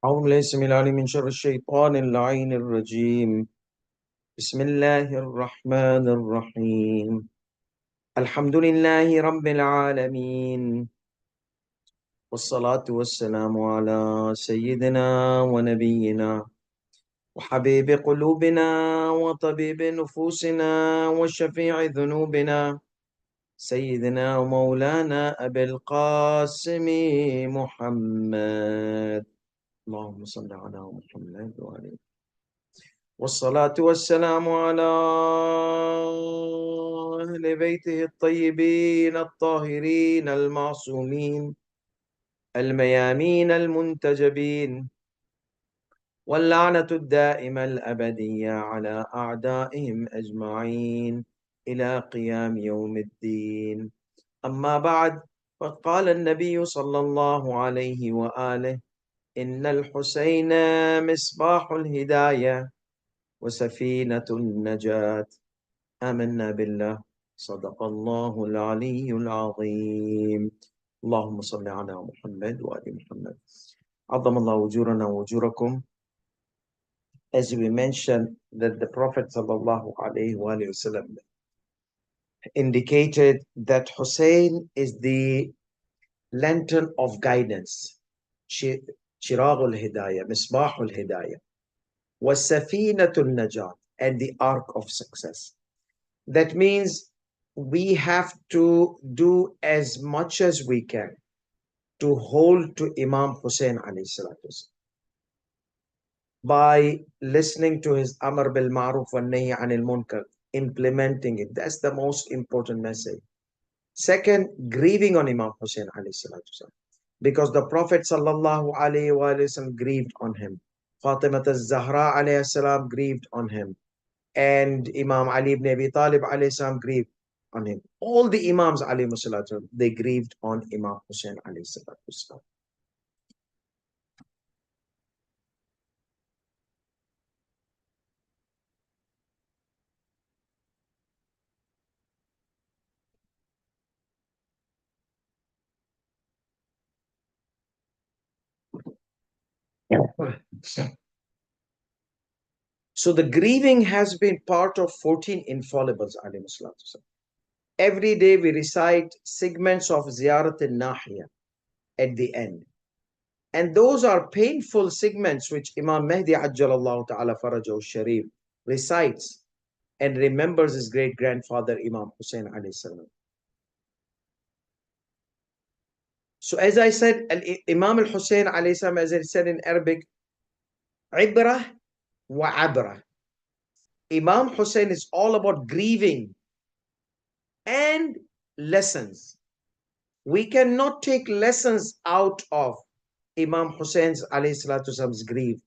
أعوذ بالله السميع العليم من شر الشيطان اللعين الرجيم. بسم الله الرحمن الرحيم. الحمد لله رب العالمين، والصلاة والسلام على سيدنا ونبينا وحبيب قلوبنا وطبيب نفوسنا وشفيع ذنوبنا سيدنا ومولانا أبي القاسم محمد. اللهم صل على محمد وعلى، والصلاة والسلام على أهل بيته الطيبين الطاهرين المعصومين الميامين المنتجبين، واللعنة الدائمة الأبدية على أعدائهم أجمعين إلى قيام يوم الدين. أما بعد، فقال النبي صلى الله عليه وآله: إن الحسين مصباح الهداية وسفينة النجاة. آمنا بالله، صدق الله العلي العظيم. اللهم صل على محمد وآل محمد. عظم الله أجورنا وأجوركم. As we mentioned, that the Prophet sallallahu alaihi wasallam indicated that Hussein is the lantern of guidance, Chiragul Hidayah, Misbahul Hidayah, was Safinatul Najat, and the ark of success. That means we have to do as much as we can to hold to Imam Hussein alayhi salatu by listening to his Amr bil Ma'ruf wa Nahi anil Munkar, implementing it. That's the most important message. Second, grieving on Imam Hussein alayhi salatu because the Prophet sallallahu alayhi wa sallam grieved on him. Fatimah al-Zahra alayhi salam grieved on him. And Imam Ali ibn Abi Talib alayhi salam grieved on him. All the Imams alayhi salatu, they grieved on Imam Hussein alayhi salatu. So the grieving has been part of 14 infallibles alayhi salatu. Every day we recite segments of Ziyarat al-Nahiya at the end. And those are painful segments which Imam Mahdi Ajjalallahu Ta'ala Farajahu Sharif recites and remembers his great grandfather Imam Hussein alayhi salam. So as I said, Imam al-Hussein alayhi salam, as I said in Arabic, Ibrah wa Abrah. Imam Hussein is all about grieving and lessons. We cannot take lessons out of Imam Hussein's alayhi salatu salam's grief.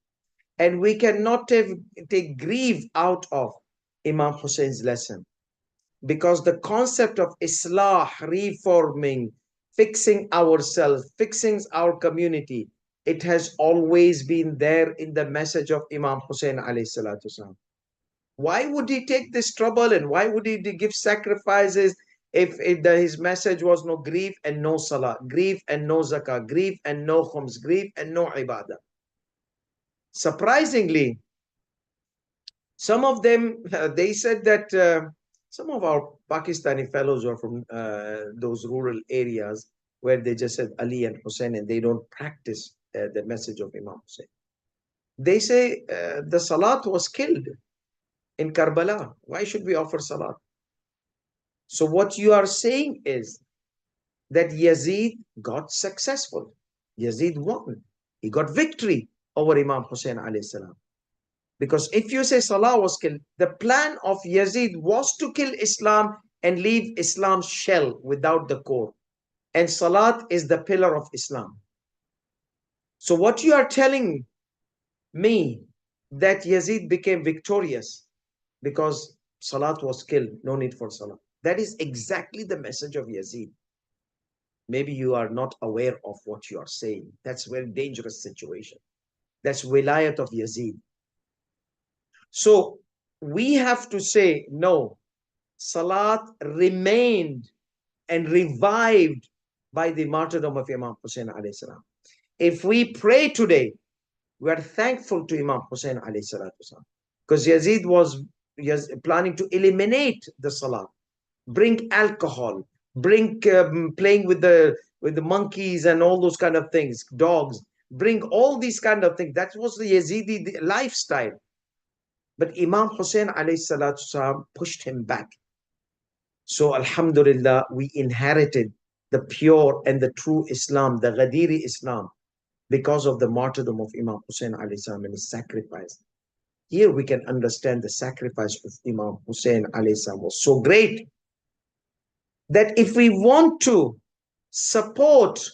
And we cannot take grief out of Imam Hussein's lesson. Because the concept of Islah, reforming, fixing ourselves, fixing our community, it has always been there in the message of Imam Hussein alayhi salatu salam. Why would he take this trouble and why would he give sacrifices if his message was no grief and no salah, grief and no zakah, grief and no khums, grief and no ibadah? Surprisingly, some of them, they said that some of our Pakistani fellows are from those rural areas where they just said Ali and Hussein and they don't practice the message of Imam Hussein. They say the Salat was killed in Karbala. Why should we offer Salat? So what you are saying is that Yazid got successful. Yazid won. He got victory over Imam Hussein alayhi salam. Because if you say Salah was killed, the plan of Yazid was to kill Islam and leave Islam's shell without the core. And Salat is the pillar of Islam. So what you are telling me that Yazid became victorious because Salat was killed, no need for Salah. That is exactly the message of Yazid. Maybe you are not aware of what you are saying. That's a very dangerous situation. That's wilayat of Yazid. So we have to say, no, Salat remained and revived by the martyrdom of Imam Hussein alayhi salam. If we pray today, We are thankful to Imam Hussein alayhi salatu wasalam, because Yazid was planning to eliminate the salah, bring alcohol, bring playing with the monkeys and all those kind of things, dogs, bring all these kind of things. That was the Yazidi lifestyle. But Imam Hussein alayhi salatu wasalam pushed him back. So Alhamdulillah, we inherited the pure and the true Islam, the Ghadiri Islam, because of the martyrdom of Imam Hussein alayhi salam and his sacrifice. Here we can understand the sacrifice of Imam Hussein alayhi salam was so great that if we want to support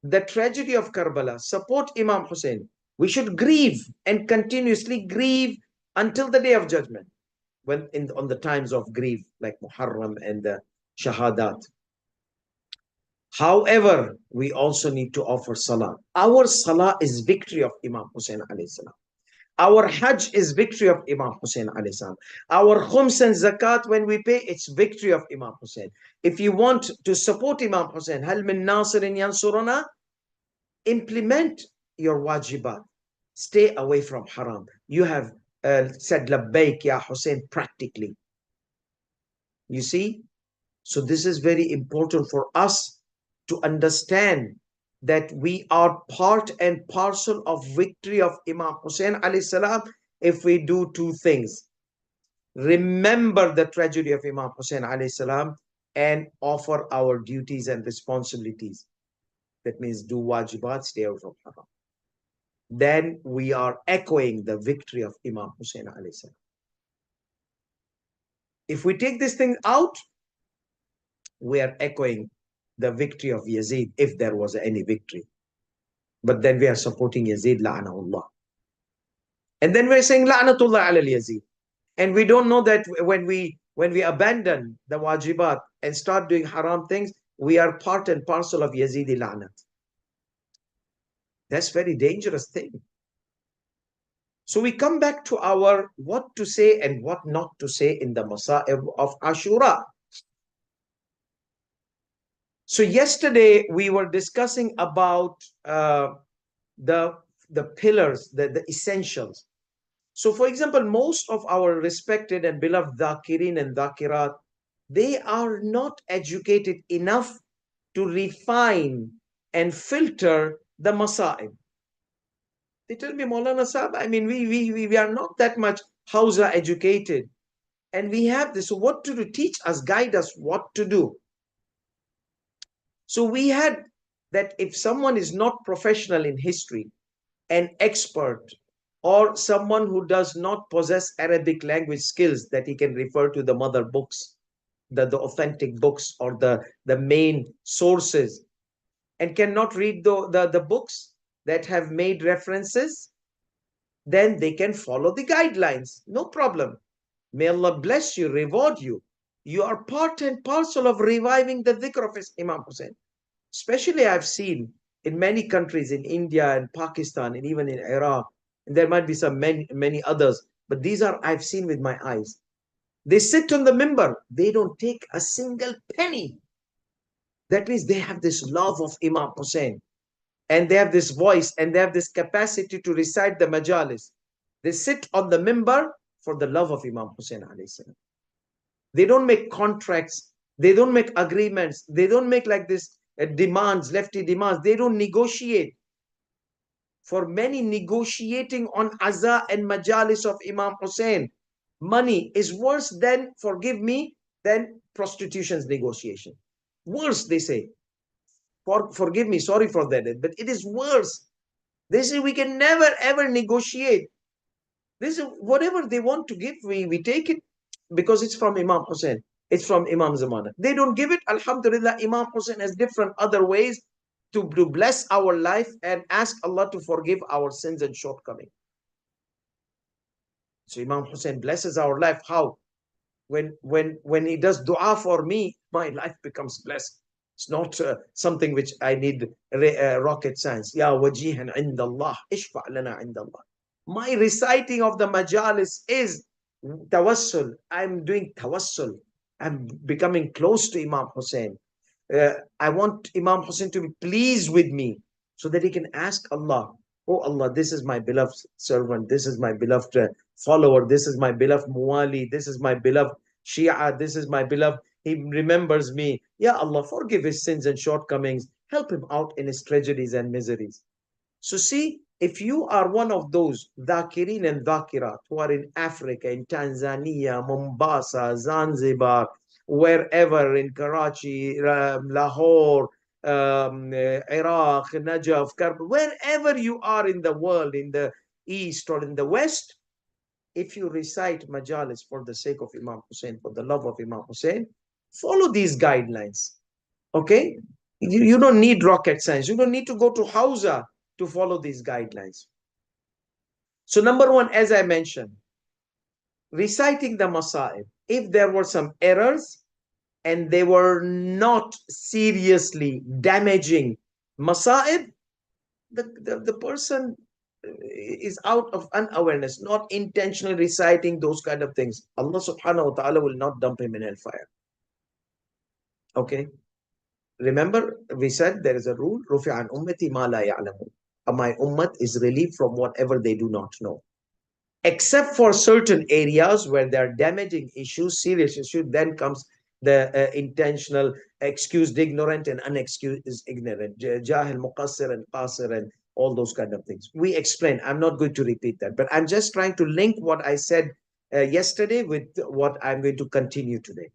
the tragedy of Karbala, support Imam Hussein, we should grieve and continuously grieve until the day of judgment, when on the times of grief like Muharram and the Shahadat. However, we also need to offer salah. Our salah is victory of Imam Hussein alayhi salam. Our Hajj is victory of Imam Hussein alayhi salam. Our Khums and Zakat, when we pay, it's victory of Imam Hussein. If you want to support Imam Hussein, Hal min nasirin yansurana, implement your wajibat. Stay away from haram. You have said labbaik ya Hussein practically. You see? So this is very important for us to understand that we are part and parcel of victory of Imam Hussein alayhi salam if we do two things. Remember the tragedy of Imam Hussein alayhi salam and offer our duties and responsibilities. That means do wajibat, stay out of haram. Then we are echoing the victory of Imam Hussein alayhi salam. If we take this thing out, we are echoing the victory of Yazid, if there was any victory. But then we are supporting Yazid, la'anahullah. And then we're saying la'natullah ala Yazid. And we don't know that when we abandon the wajibat and start doing haram things, we are part and parcel of Yazidi la'nat. That's very dangerous thing. So we come back to our what to say and what not to say in the Masa'ib of Ashura. So yesterday we were discussing about the pillars, the essentials. So for example, most of our respected and beloved dhakirin and dhakirat, they are not educated enough to refine and filter the Masa'ib. They tell me, Maulana Sahib, I mean, we are not that much Hausa educated. And we have this. So what to do? Teach us, guide us what to do. So we had that if someone is not professional in history, an expert, or someone who does not possess Arabic language skills, that he can refer to the mother books, the authentic books, or the main sources, and cannot read the books that have made references, then they can follow the guidelines. No problem. May Allah bless you, reward you. You are part and parcel of reviving the dhikr of Imam Hussein. Especially I've seen in many countries, in India and Pakistan and even in Iraq, and there might be some many others, but these are I've seen with my eyes. They sit on the mimbar, they don't take a single penny. That means they have this love of Imam Hussein, and they have this voice, and they have this capacity to recite the majalis. They sit on the mimbar for the love of Imam Hussein alayhi salam. They don't make contracts, they don't make agreements, they don't make like this demands, lefty demands. They don't negotiate. For many, negotiating on Aza and Majalis of Imam Hussein, money is worse than, forgive me, than prostitution's negotiation. Worse, they say. Forgive me, sorry for that, but it is worse. They say we can never ever negotiate. This is whatever they want to give, we take it because it's from Imam Hussein. It's from Imam Zamana. They don't give it. Alhamdulillah, Imam Hussein has different other ways to bless our life and ask Allah to forgive our sins and shortcomings. So Imam Hussein blesses our life. How? When he does dua for me, my life becomes blessed. It's not something which I need rocket science. Ya wajihan indallah, ishfa' lana indallah. My reciting of the majalis is tawassul. I'm doing tawassul. I'm becoming close to Imam Hussein. I want Imam Hussein to be pleased with me so that he can ask Allah. Oh Allah, this is my beloved servant, this is my beloved follower, this is my beloved Muwali, this is my beloved Shia, this is my beloved, he remembers me. Ya Allah, forgive his sins and shortcomings, help him out in his tragedies and miseries. So see, if you are one of those dhakirin and dhakirat who are in Africa, in Tanzania, Mombasa, Zanzibar, wherever, in Karachi, Lahore, Iraq, Najaf, Karbala, wherever you are in the world, in the east or in the west, if you recite majalis for the sake of Imam Hussein, for the love of Imam Hussein, follow these guidelines. Okay? You don't need rocket science. You don't need to go to Hausa to follow these guidelines. So number one, as I mentioned, reciting the Masa'ib. If there were some errors and they were not seriously damaging Masa'ib, the person is out of unawareness, not intentionally reciting those kind of things. Allah subhanahu wa ta'ala will not dump him in hellfire. Okay? Remember, we said there is a rule, Rufi an ummati ma la ya'lamun. My ummat is relieved from whatever they do not know. Except for certain areas where there are damaging issues, serious issues, then comes the intentional, excused ignorant and unexcused ignorant, jahil, muqassir and qasir and all those kind of things. We explain, I'm not going to repeat that, but I'm just trying to link what I said yesterday with what I'm going to continue today.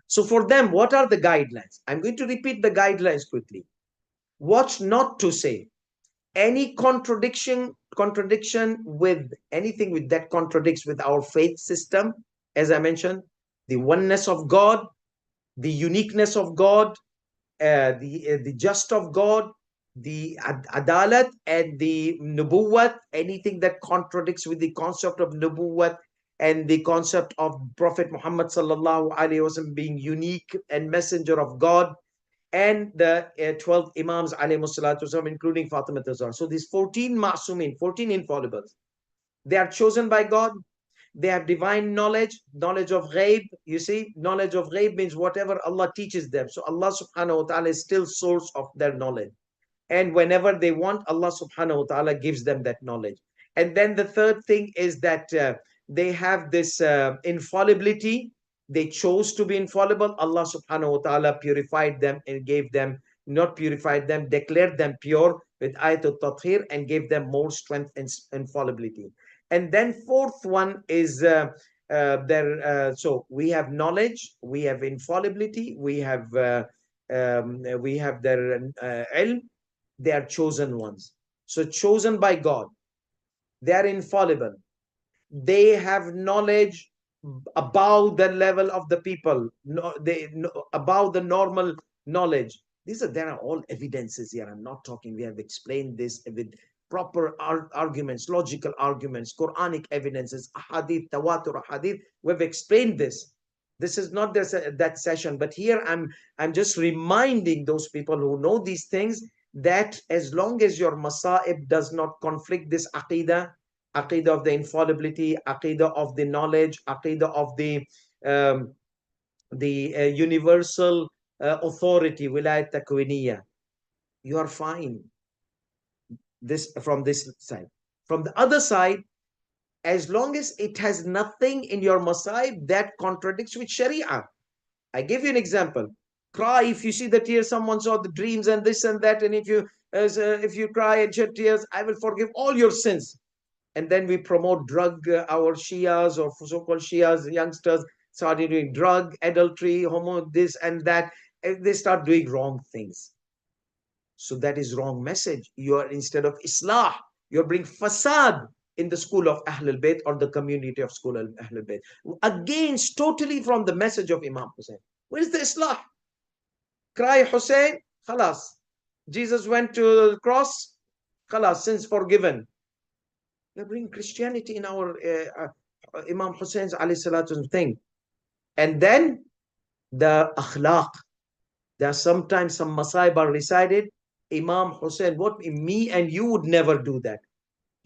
So for them, what are the guidelines? I'm going to repeat the guidelines quickly. What not to say. Any contradiction with anything with that contradicts with our faith system, as I mentioned, the oneness of God, the uniqueness of God, the just of God, the adalat and the nubuwat, anything that contradicts with the concept of nubuwat and the concept of Prophet Muhammad sallallahu alaihi wasallam being unique and messenger of God, and the 12 Imams alayhi salatu wasallam, including Fatima Tazar. So these 14 ma'sumin, 14 infallibles, they are chosen by God. They have divine knowledge, knowledge of ghaib. You see, knowledge of ghaib means whatever Allah teaches them. So Allah subhanahu wa ta'ala is still source of their knowledge. And whenever they want, Allah subhanahu wa ta'ala gives them that knowledge. And then the third thing is that they have this infallibility. They chose to be infallible. Allah subhanahu wa ta'ala purified them and gave them, not purified them, declared them pure with ayatul tathir and gave them more strength and infallibility. And then fourth one is so we have knowledge, we have infallibility, we have their ilm. They are chosen ones. So chosen by God. They are infallible. They have knowledge above the level of the people, above the normal knowledge. There are all evidences here. I'm not talking, we have explained this with proper arguments, logical arguments, Quranic evidences, ahadith, tawatur ahadith. We've explained this. This is not that session, but here I'm just reminding those people who know these things that as long as your masa'ib does not conflict this aqidah of the infallibility, aqidah of the knowledge, aqidah of the universal authority, wilayat takwiniya, you are fine. This from this side. From the other side, as long as it has nothing in your masa'ib that contradicts with Sharia. I give you an example. Cry if you see the tears, someone saw the dreams and this and that, and if you cry and shed tears, I will forgive all your sins. And then we promote drug, our Shias or so-called Shias, youngsters started doing drug, adultery, homo, this and that. They start doing wrong things. So that is wrong message. You are, instead of Islah, you're bringing fasad in the school of Ahlul Bayt or the community of school of Ahlul Bayt. Against totally from the message of Imam Hussein. Where is the Islah? Cry Hussein, khalas. Jesus went to the cross, khalas, sins forgiven. They bring Christianity in our Imam Hussein's alayhi salatu thing. And then the akhlaq. There are sometimes some masa'ib are recited. Imam Hussein, what me and you would never do that.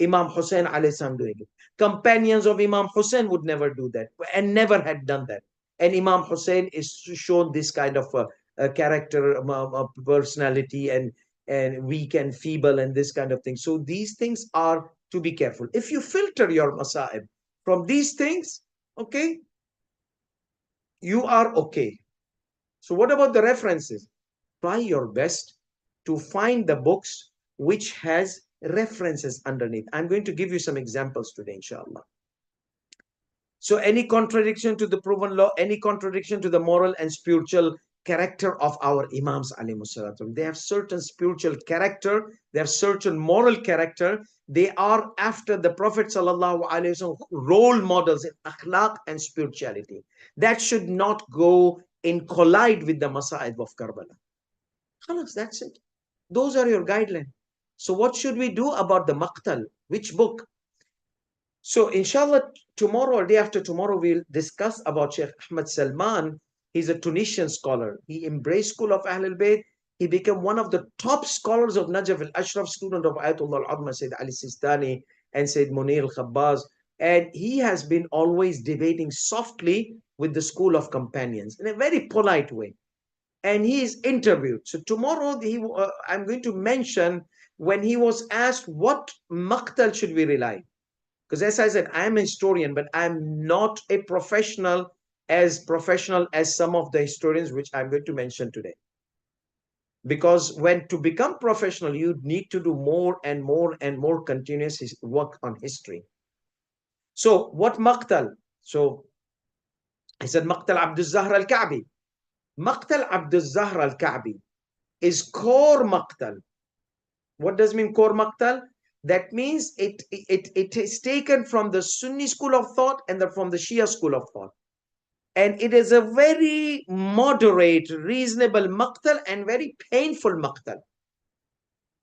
Imam Hussein alayhi salam doing it. Companions of Imam Hussein would never do that and never had done that. And Imam Hussein is shown this kind of a character, personality, and and weak and feeble and this kind of thing. So these things are to be careful. If you filter your masa'ib from these things, okay, you are okay. So what about the references? Try your best to find the books which has references underneath. I'm going to give you some examples today, inshallah. So any contradiction to the proven law, any contradiction to the moral and spiritual character of our Imams alayhi salatu. They have certain spiritual character, they have certain moral character. They are after the Prophet sallallahu alaihi wasallam role models in akhlaq and spirituality. That should not go in collide with the Masa'ib of Karbala. Khalas, that's it. Those are your guidelines. So what should we do about the Maqtal? Which book? So inshallah, tomorrow or day after tomorrow, we'll discuss about Sheikh Ahmad Salman. He's a Tunisian scholar. He embraced school of Ahlul Bayt. He became one of the top scholars of Najaf al-Ashraf, student of Ayatollah al-Adma, Sayyid Ali Sistani, and Sayyid Munir al-Khabbaz. And he has been always debating softly with the school of companions in a very polite way. And he is interviewed. So tomorrow, I'm going to mention when he was asked, what maqtal should we rely? Because as I said, I'm a historian, but I'm not a professional as some of the historians which I'm going to mention today. Because when to become professional, you need to do more and more and more continuous work on history. So what maqtal? So I said maqtal Abdul Zahr al-Ka'bi. Maqtal Abdul Zahr al-Ka'bi is core maqtal. What does mean core maqtal? That means it is taken from the Sunni school of thought and from the Shia school of thought. And it is a very moderate, reasonable maqtal and very painful maqtal.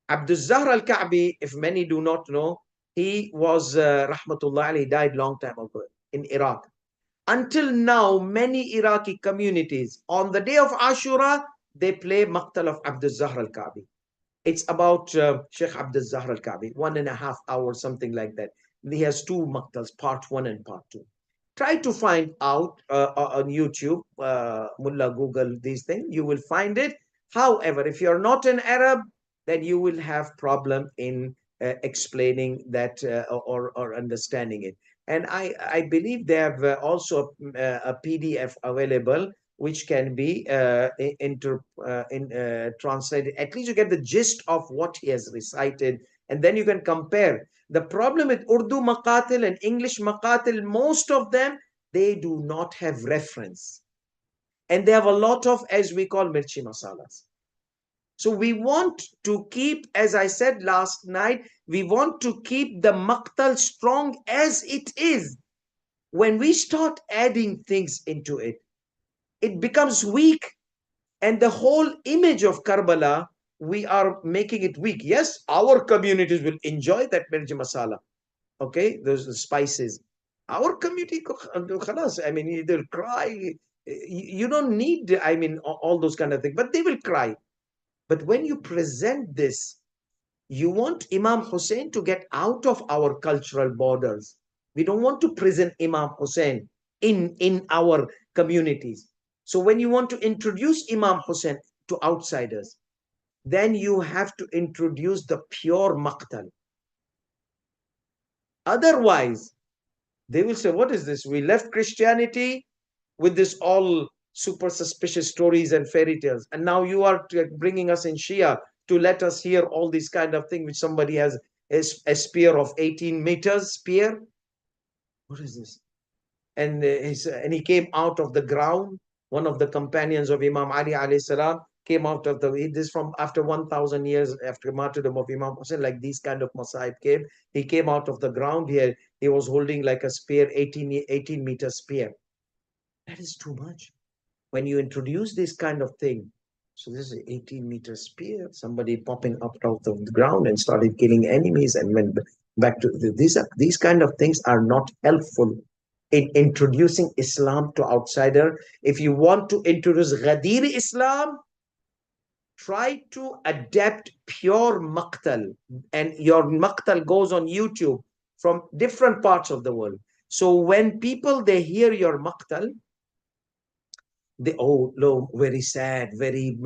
Abdul Zahr al-Ka'bi, if many do not know, he was, rahmatullah alayhi, died long time ago in Iraq. Until now, many Iraqi communities, on the day of Ashura, they play maqtal of Abdul Zahr al-Ka'bi. It's about Sheikh Abdul Zahr al-Ka'bi, 1.5 hours, something like that. He has two maqtals, part 1 and part 2. Try to find out on YouTube, Mullah, Google these things, you will find it. However, if you're not an Arab, then you will have problem in explaining that or understanding it. And I believe they have also a PDF available which can be translated. At least you get the gist of what he has recited, and then you can compare. The problem with Urdu maqatil and English maqatil, most of them, they do not have reference. And they have a lot of, as we call, mirchi masalas. So we want to keep, as I said last night, we want to keep the maqtal strong as it is. When we start adding things into it, it becomes weak. And the whole image of Karbala, we are making it weak. Yes, our communities will enjoy that mirchi masala. Okay, those spices. Our community, I mean, they'll cry. You don't need, I mean, all those kind of things, but they will cry. But when you present this, you want Imam Hussein to get out of our cultural borders. We don't want to present Imam Hussein in our communities. So when you want to introduce Imam Hussein to outsiders, then you have to introduce the pure maqtal. Otherwise, they will say, what is this? We left Christianity with this all super suspicious stories and fairy tales. And now you are bringing us in Shia to let us hear all these kind of things, which somebody has a spear of 18 meters spear. What is this? And he came out of the ground. One of the companions of Imam Ali alayhi salam came out of this from after 1,000 years after martyrdom of Imam Hussein, like these kind of Masaib came. He came out of the ground here. He was holding like a spear, 18 meter spear. That is too much. When you introduce this kind of thing, so this is an 18-meter spear, somebody popping up out of the ground and started killing enemies and went back to these kind of things are not helpful in introducing Islam to outsider. If you want to introduce Ghadir Islam, try to adapt pure maqtal, and your maqtal goes on YouTube from different parts of the world. So when people, they hear your maqtal, they, oh no, very sad, very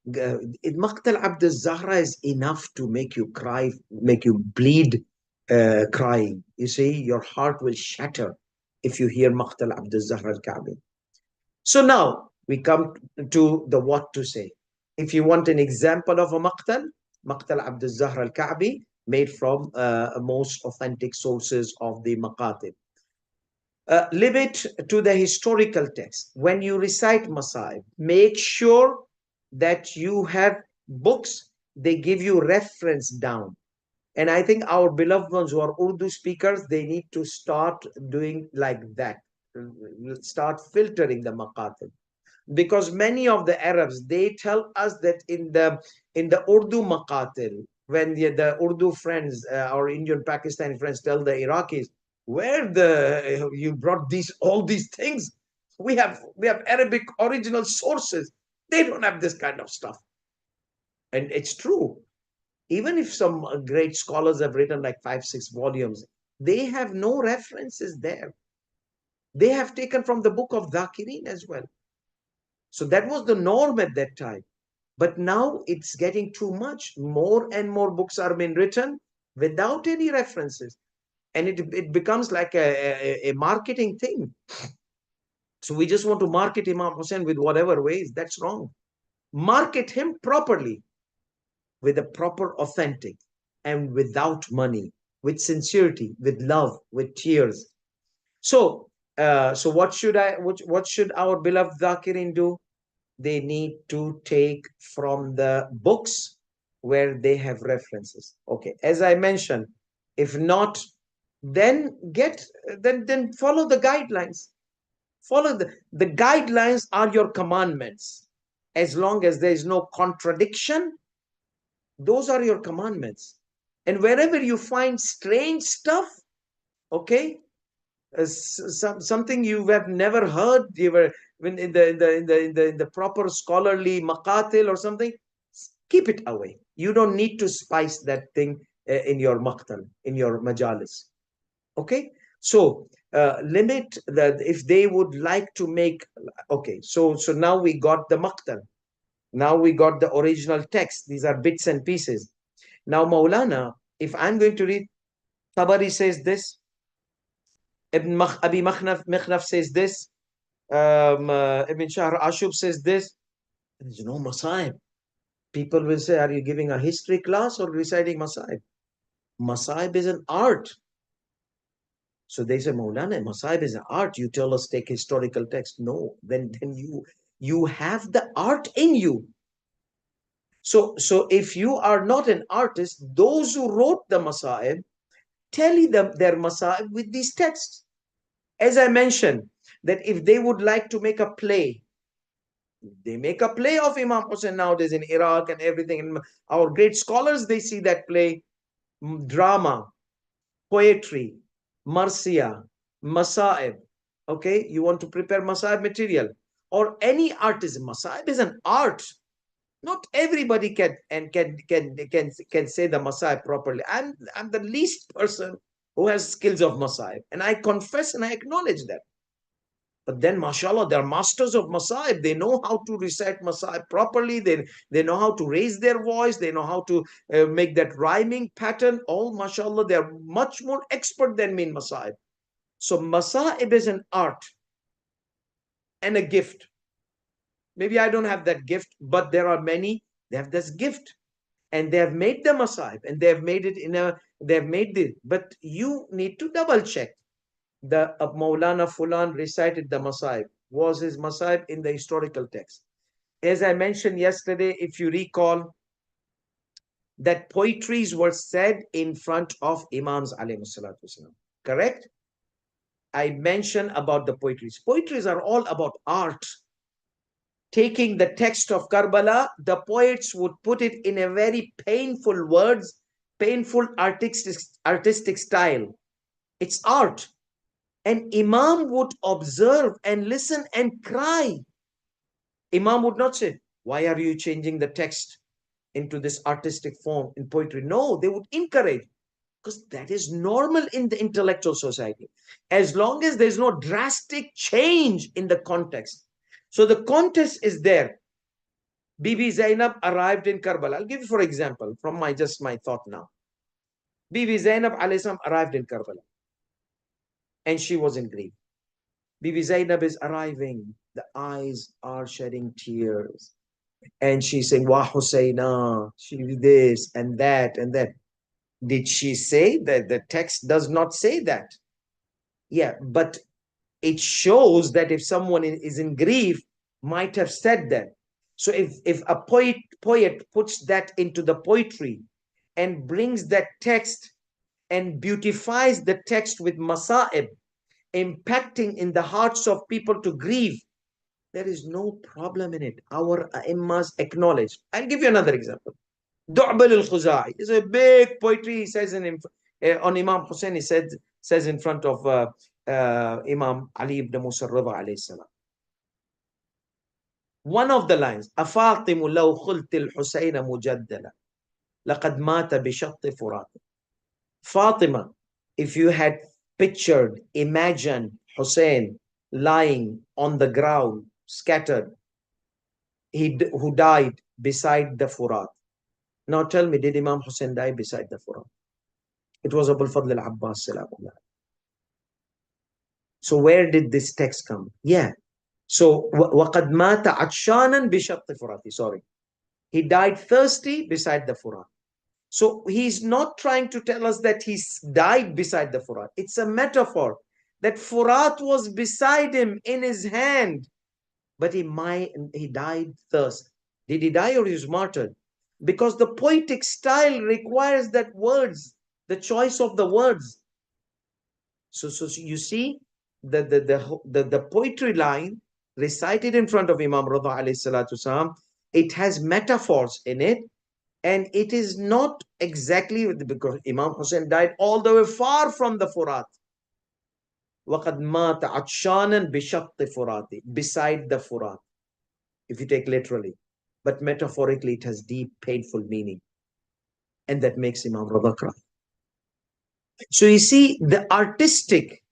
Maqtal Abd al-Zahra is enough to make you cry, make you bleed crying. You see, your heart will shatter if you hear Maqtal Abd al-Zahra al-Ka'bi. So now we come to the what to say. If you want an example of a Maqtal, Maqtal Abd al-Zahra al-Ka'bi, made from most authentic sources of the Maqatib. Limit to the historical text. When you recite Masaib, make sure that you have books, they give you reference down. And I think our beloved ones who are Urdu speakers, they need to start doing like that. Start filtering the Maqatib. Because many of the Arabs, they tell us that in the Urdu Maqatil, when the Urdu friends, our Indian Pakistani friends tell the Iraqis, where you brought all these things? We have Arabic original sources. They don't have this kind of stuff. And it's true. Even if some great scholars have written like 5, 6 volumes, they have no references there. They have taken from the book of Dhakirin as well. So that was the norm at that time. But now it's getting too much. More and more books are being written without any references. And it becomes like a marketing thing. So we just want to market Imam Hussein with whatever ways. That's wrong. Market him properly with a proper authentic and without money, with sincerity, with love, with tears. So, so what should our beloved Dhakirin do? They need to take from the books where they have references. Okay, as I mentioned, if not, then then follow the guidelines. Follow the guidelines are your commandments. As long as there is no contradiction, those are your commandments. And wherever you find strange stuff, okay, something you have never heard, you were in the proper scholarly maqatil or something, keep it away. You don't need to spice that thing in your maqtal, in your majalis. Okay, so limit that if they would like to make. Okay, so now we got the maqtal. Now we got the original text. These are bits and pieces. Now, Maulana, if I'm going to read, Tabari says this, Abi Makhnaf says this, Ibn Shahr Ashub says this. There's no Masaib. People will say, are you giving a history class or reciting Masaib? Masaib is an art. So they say, Maulana, Masaib is an art. You tell us take historical text. No, then you have the art in you. So if you are not an artist, those who wrote the Masaib, tell them their Masaib with these texts. As I mentioned, that if they would like to make a play, they make a play of Imam Hussein nowadays in Iraq and everything. And our great scholars, they see that play, drama, poetry, marsiya, masaib. Okay, you want to prepare masaib material or any artism. Masaib is an art. Not everybody can say the masaib properly. I'm the least person who has skills of masaib, and I confess and I acknowledge that. But then, mashallah, they're masters of Masaib. They know how to recite Masaib properly. They know how to raise their voice. They know how to make that rhyming pattern. All, mashallah, they're much more expert than me in Masaib. So Masaib is an art and a gift. Maybe I don't have that gift, but there are many, they have this gift. And they have made the Masaib and they have made it they have made it. But you need to double check. The Maulana Fulan recited the Masaib. Was his Masaib in the historical text? As I mentioned yesterday, if you recall, that poetries were said in front of Imams alayhi salatu wasalam. Correct? I mentioned about the poetries. Poetries are all about art. Taking the text of Karbala, the poets would put it in a very painful words, painful artistic style. It's art. And Imam would observe and listen and cry. Imam would not say, why are you changing the text into this artistic form in poetry? No, they would encourage, because that is normal in the intellectual society. As long as there's no drastic change in the context. So the context is there. Bibi Zainab arrived in Karbala. I'll give you for example from my thought now. Bibi Zainab alayhi salam arrived in Karbala and she was in grief. Bibi Zainab is arriving. The eyes are shedding tears. And she's saying, Wa Husayna, she this and that and that. Did she say that? The text does not say that. Yeah, but it shows that if someone is in grief, might have said that. So if a poet puts that into the poetry and brings that text and beautifies the text with masa'ib, impacting in the hearts of people to grieve, there is no problem in it. Our A'immas acknowledge. I'll give you another example. Du'bal al-Khuza'i is a big poetry. He says on Imam Hussein, he says in front of Imam Ali ibn Musa Rida alayhi salam. One of the lines, أفاطم لو خلت الحسين مجدلا لقد مات بشط فرات. Fatima, if you had pictured, imagined Hussein lying on the ground, scattered, who died beside the Furat. Now tell me, did Imam Hussein die beside the Furat? It was Abul Fadl al-Abbas Salamullah. So where did this text come? Yeah. So وَقَدْ مَاتَ عَطْشَانًا بِشَطِّ فُرَاتِ. Sorry. He died thirsty beside the Furat. So he's not trying to tell us that he died beside the Furat. It's a metaphor that Furat was beside him in his hand, but he died thirst. Did he die or he was martyred? Because the poetic style requires that words, the choice of the words. So you see, the poetry line recited in front of Imam Rida alayhi salatu salam, it has metaphors in it. And it is not exactly because Imam Hussein died all the way far from the Furat. وَقَدْ مَاتَ عَطْشَانًا بِشَطِّ فُرَاتِ. Beside the Furat, if you take literally. But metaphorically, it has deep, painful meaning. And that makes Imam Rida cry. So you see, the artistic,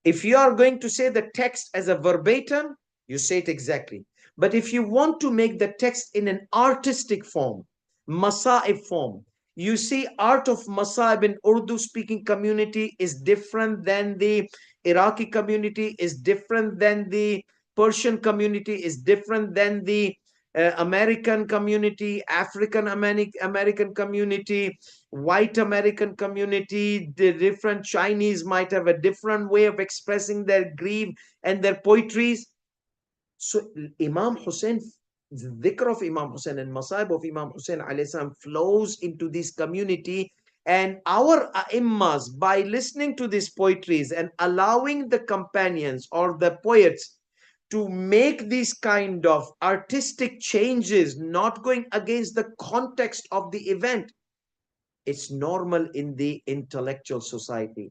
if you are going to say the text as a verbatim, you say it exactly. But if you want to make the text in an artistic form, Masa'ib form. You see, art of Masa'ib in Urdu speaking community is different than the Iraqi community, is different than the Persian community, is different than the American community, African American community, white American community. The different Chinese might have a different way of expressing their grief and their poetries. So Imam Hussein, the dhikr of Imam Hussein and Masa'ib of Imam Hussein alayhi salam flows into this community, and our A'immas, by listening to these poetries and allowing the companions or the poets to make these kind of artistic changes, not going against the context of the event, it's normal in the intellectual society.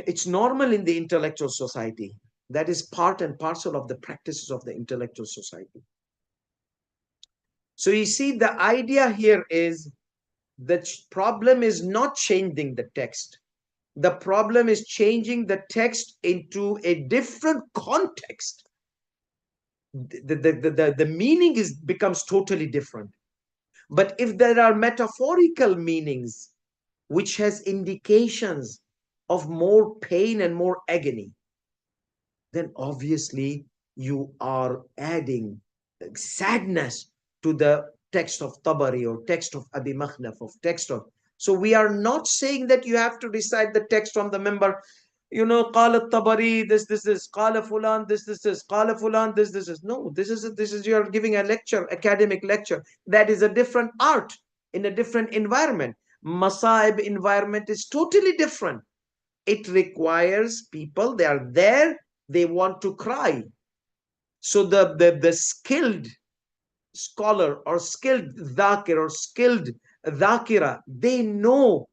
It's normal in the intellectual society. That is part and parcel of the practices of the intellectual society. So you see, the idea here is the problem is not changing the text. The problem is changing the text into a different context. The meaning becomes totally different. But if there are metaphorical meanings, which has indications of more pain and more agony, then obviously you are adding sadness to the text of Tabari or text of Abi Makhnaf, of text of. So we are not saying that you have to recite the text from the member. You know, Qala Tabari, this, Qala Fulan, this, Qala Fulan, this, No, this is you are giving a lecture, academic lecture. That is a different art in a different environment. Masa'ib environment is totally different. It requires people, they are there, they want to cry. So the skilled scholar or skilled dhakir or skilled dhakira, they know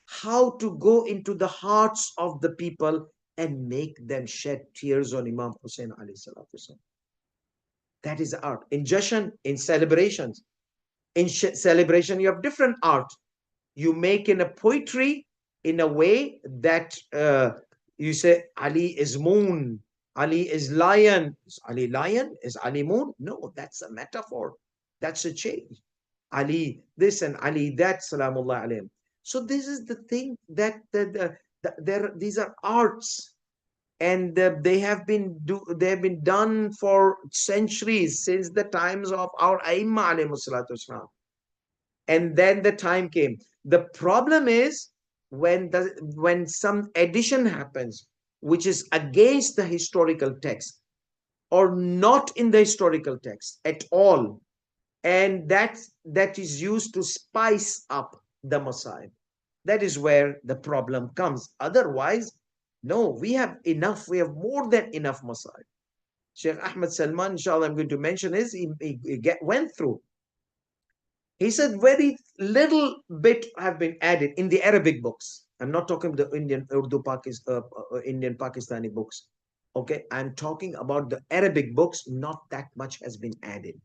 how to go into the hearts of the people and make them shed tears on Imam Hussein alayhi salatu. That is art. In Jashan, in celebrations. In celebration, you have different art. You make in a poetry in a way that you say Ali is moon, Ali is lion. Is Ali lion? Is Ali moon? No, that's a metaphor. That's a change. Ali this and Ali that, salamullah alayhim. So this is the thing that these are arts, and they have been done for centuries, since the times of our Aimma alayhi salatu wasalam. And then the time came. The problem is when some addition happens which is against the historical text, or not in the historical text at all, and that is used to spice up the Masa'ib. That is where the problem comes. Otherwise, no, we have enough. We have more than enough Masa'ib. Sheikh Ahmed Salman, inshallah, I'm going to mention his. Went through. He said very little bit have been added in the Arabic books. I'm not talking about the Indian, Urdu, Indian, Pakistani books. Okay, I'm talking about the Arabic books. Not that much has been added.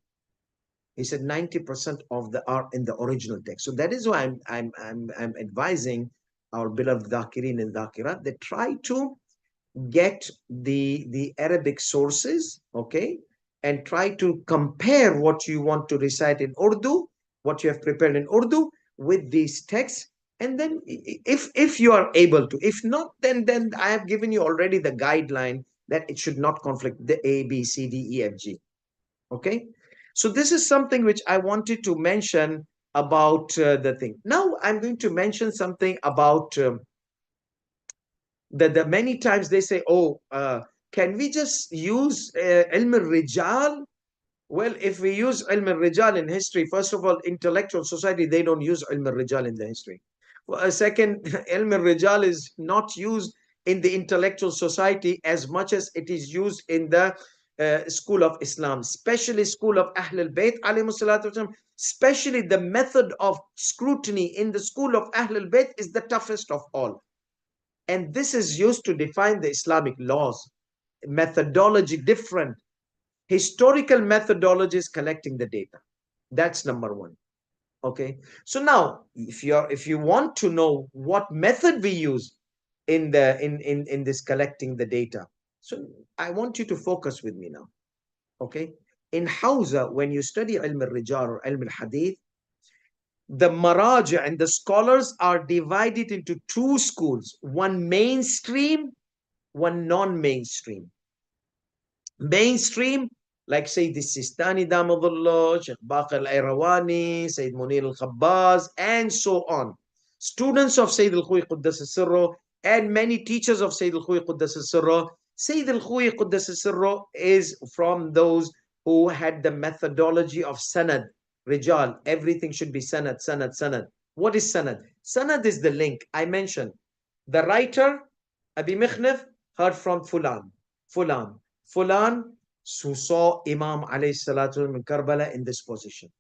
He said 90% of the are in the original text. So that is why I'm advising our beloved Dhakirin and Dhakirat that try to get the Arabic sources, okay, and try to compare what you want to recite in Urdu, what you have prepared in Urdu, with these texts. And then if you are able to, if not, then I have given you already the guideline that it should not conflict the A, B, C, D, E, F, G. Okay. So this is something which I wanted to mention about the thing. Now I'm going to mention something about the many times they say, oh, can we just use ilm al-rijal? Well, if we use ilm al-rijal in history, first of all, intellectual society, they don't use ilm al-rijal in the history. Well, second, ilm al-rijal is not used in the intellectual society as much as it is used in the school of Islam, especially school of Ahl al-Bayt, especially the method of scrutiny in the school of Ahl al-Bayt is the toughest of all. And this is used to define the Islamic laws. Methodology different. Historical methodology is collecting the data. That's number one. Okay. So now, if you want to know what method we use in this collecting the data, so I want you to focus with me now. Okay. In Hausa, when you study ilm al-rijal or ilm al-hadith, the maraja and the scholars are divided into two schools, one mainstream, one non-mainstream. Mainstream, like Sayyid Sistani Damadullah, Sheikh Baqir al-Ayrawani, Sayyid Munir al-Khabbaz, and so on. Students of Sayyid al-Khuy Quddas al-Sirro, and many teachers of Sayyid al-Khuy Quddas al-Sirro. Sayyid al-Khuy Quddas al-Sirro is from those who had the methodology of sanad, rijal. Everything should be sanad, sanad, sanad. What is sanad? Sanad is the link. I mentioned the writer, Abi Mikhnaf, heard from Fulan, Fulan, Fulan, who saw Imam alayhi salatu in Karbala in this position.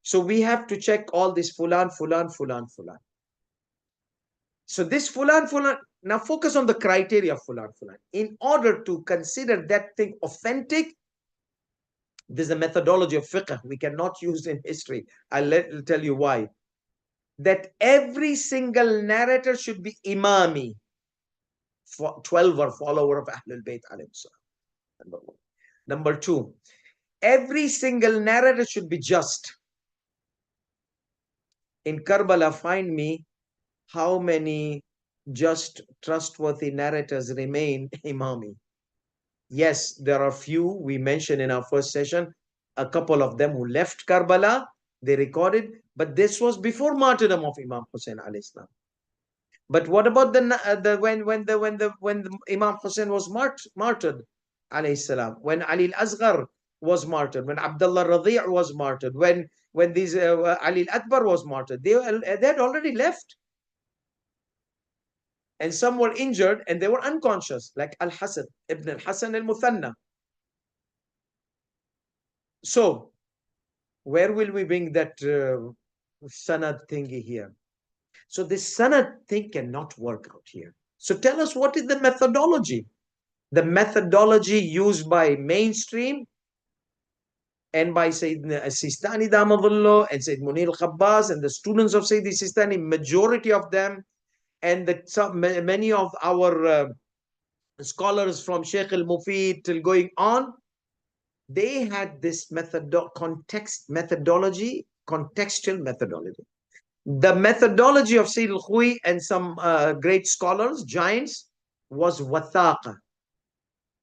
So we have to check all this Fulan, Fulan, Fulan, Fulan. So this Fulan, Fulan, now focus on the criteria of Fulan, Fulan. In order to consider that thing authentic, there's a methodology of fiqh we cannot use in history. I'll tell you why. That every single narrator should be imami, 12 or follower of Ahlul Bayt alayhi salam. Number one. Number two, every single narrator should be just. In Karbala, find me how many just, trustworthy narrators remain imami. Yes, there are few we mentioned in our first session, a couple of them who left Karbala, they recorded, but this was before martyrdom of Imam Hussein alayhi salam. But what about when Imam Hussein was martyred alayhi salam, when Ali al-Asghar was martyred, when Abdullah Radhi' was martyred, when these Ali al-Akbar was martyred, they had already left. And some were injured and they were unconscious, like Al-Hasan, Ibn al-Hasan al-Muthanna. So, where will we bring that sanad thingy here? So this sanad thing cannot work out here. So tell us, what is the methodology? The methodology used by mainstream and by Sayyid Sistani Damadullah and Sayyid Munir al-Khabbaz and the students of Sayyid Sistani, majority of them, and many of our scholars from Sheikh al-Mufid till going on, they had this methodology, contextual methodology. The methodology of Sayyid al-Khui and some great scholars, giants, was wathaqa.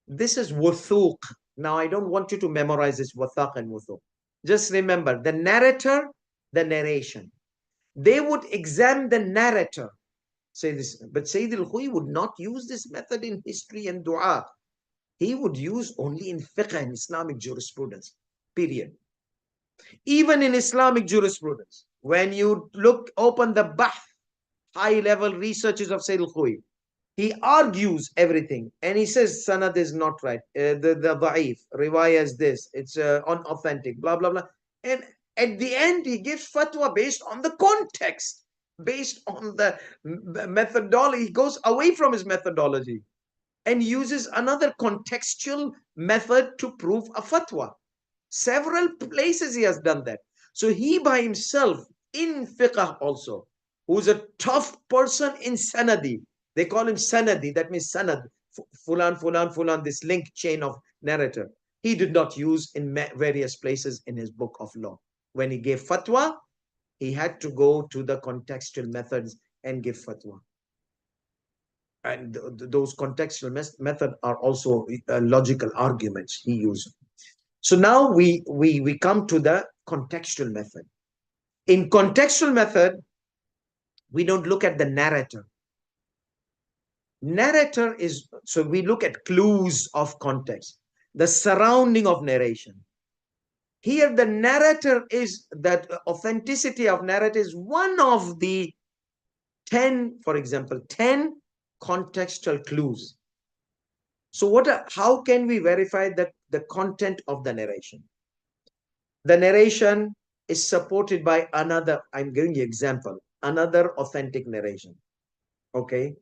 This is wuthuq. Now, I don't want you to memorize this wathaq and wuthuq. Just remember the narrator, the narration. They would examine the narrator. Say this, but Sayyid al-Khui would not use this method in history and dua. He would use only in fiqh and Islamic jurisprudence, period. Even in Islamic jurisprudence, when you open the bahth, high-level researches of Sayyid al-Khui, he argues everything and he says sanad is not right, the da'if, riwayah is this, it's unauthentic, blah, blah, blah. And at the end, he gives fatwa based on the context, based on the methodology. He goes away from his methodology and uses another contextual method to prove a fatwa. Several places he has done that. So he by himself in fiqh also, who's a tough person in sanadi. They call him sanadi, that means sanad, fulan, fulan, fulan, this link chain of narrator. He did not use in various places in his book of law. When he gave fatwa, he had to go to the contextual methods and give fatwa. And those contextual methods are also logical arguments he used. So now we come to the contextual method. In contextual method, we don't look at the narrator. Narrator is, so we look at clues of context, the surrounding of narration. Here the narrator is, that authenticity of narrator is one of the 10, for example, 10 contextual clues. So how can we verify the content of the narration? The narration is supported by another, I'm giving you example, another authentic narration. Okay.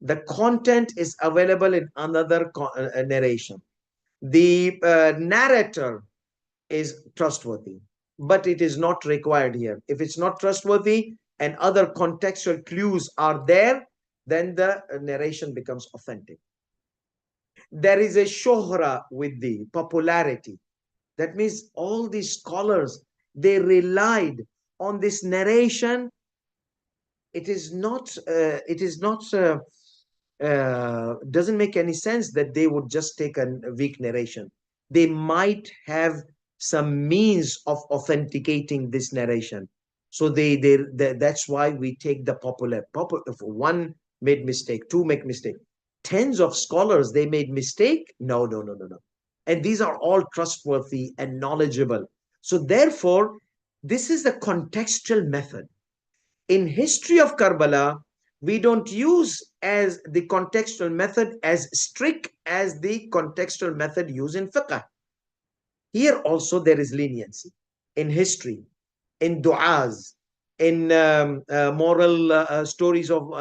The content is available in another narration. The narrator is trustworthy, but it is not required here. If it's not trustworthy and other contextual clues are there, then the narration becomes authentic. There is a shohra with the popularity. That means all these scholars, they relied on this narration. It is not doesn't make any sense that they would just take a weak narration. They might have some means of authenticating this narration. So that's why we take the popular. If one made mistake, two make mistake, tens of scholars, they made mistake. No. And these are all trustworthy and knowledgeable. So therefore, this is the contextual method. In history of Karbala, we don't use as the contextual method as strict as the contextual method used in fiqh. Here also there is leniency in history, in du'as, in moral stories of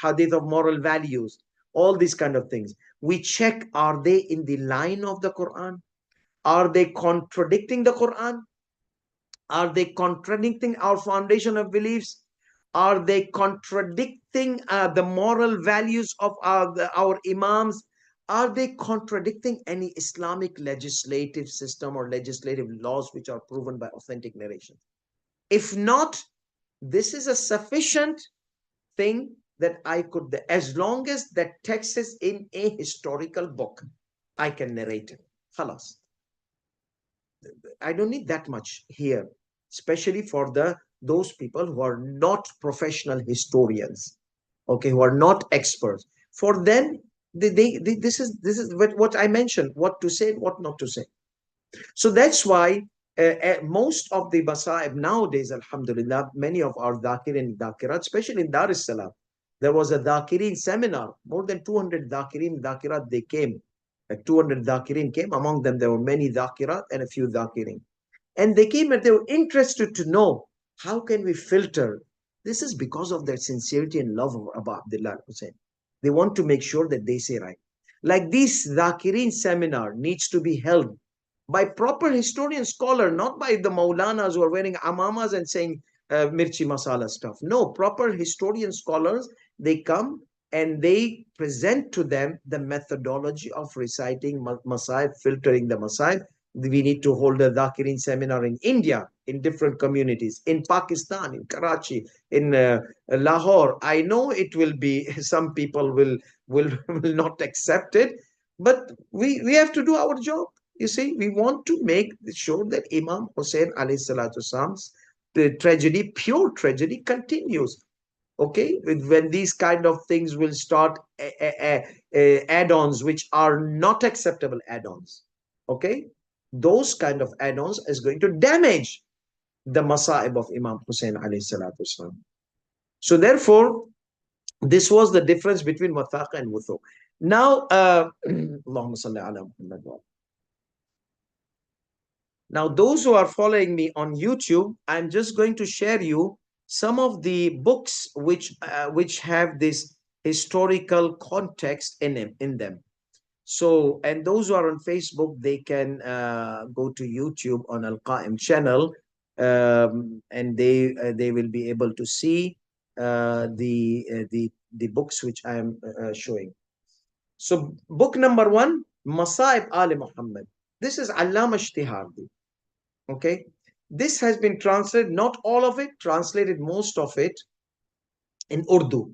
hadith of moral values, all these kind of things. We check, are they in the line of the Quran? Are they contradicting the Quran? Are they contradicting our foundation of beliefs? Are they contradicting the moral values of our imams? Are they contradicting any Islamic legislative system or legislative laws which are proven by authentic narration? If not, this is a sufficient thing that I could, as long as that text is in a historical book, I can narrate it. Khalas. I don't need that much here, especially for those people who are not professional historians, okay, who are not experts. For them, this is what I mentioned, what to say, what not to say. So that's why most of the MASAAEB nowadays, alhamdulillah, many of our dhakirin, dhakirat, especially in Dar es Salaam, there was a dhakirin seminar, more than 200 dhakirin, dhakirat, they came. Like 200 dhakirin came. Among them, there were many dhakirat and a few dhakirin. And they came and they were interested to know, how can we filter? This is because of their sincerity and love of Abu Abdullah Hussein. They want to make sure that they say right. Like this dhakirin seminar needs to be held by proper historian scholar, not by the Maulanas who are wearing amamas and saying mirchi masala stuff. No, proper historian scholars, they come and they present to them the methodology of reciting Masaib, filtering the Masaib. We need to hold a Dhakirin seminar in India, in different communities, in Pakistan, in Karachi, in Lahore. I know it will be, some people will not accept it, but we have to do our job. You see, we want to make sure that Imam Hussein alayhi salatu wasalam's the tragedy, pure tragedy, continues. Okay, when these kind of things will start, add-ons which are not acceptable add-ons, okay, those kind of add-ons is going to damage the Masa'ib of Imam Hussein alayhi salatu wasalam. So therefore, this was the difference between Wathaqa and Wuthuq. Now, Allahumma salli ala Muhammad. Now, those who are following me on YouTube, I'm just going to share you some of the books which have this historical context in them. So, and those who are on Facebook, they can go to YouTube on Al Qaim channel, and they will be able to see the books which I am showing. So, book number 1, Masaib Ali Muhammad. This is Allama Ishtihardi. Okay, this has been translated, not all of it, translated most of it in Urdu.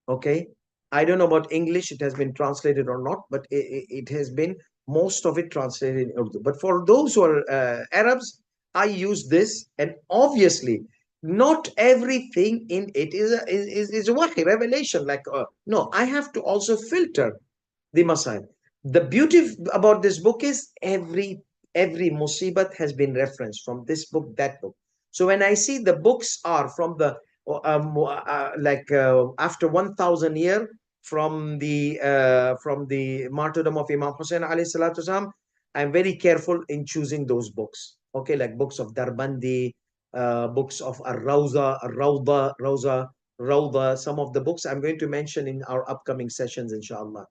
Okay, I don't know about English, it has been translated or not, but it has been most of it translated in Urdu. But for those who are Arabs, I use this, and obviously not everything in it is a wahi, revelation. Like no, I have to also filter the Masail. The beauty about this book is every musibat has been referenced from this book, that book. So when I see the books are from the after 1,000 year from the martyrdom of Imam Hussein alayhi salatu wasalam, I'm very careful in choosing those books. Okay, like books of Darbandi, books of Ar-Rawza, Rawda, some of the books I'm going to mention in our upcoming sessions, inshallah.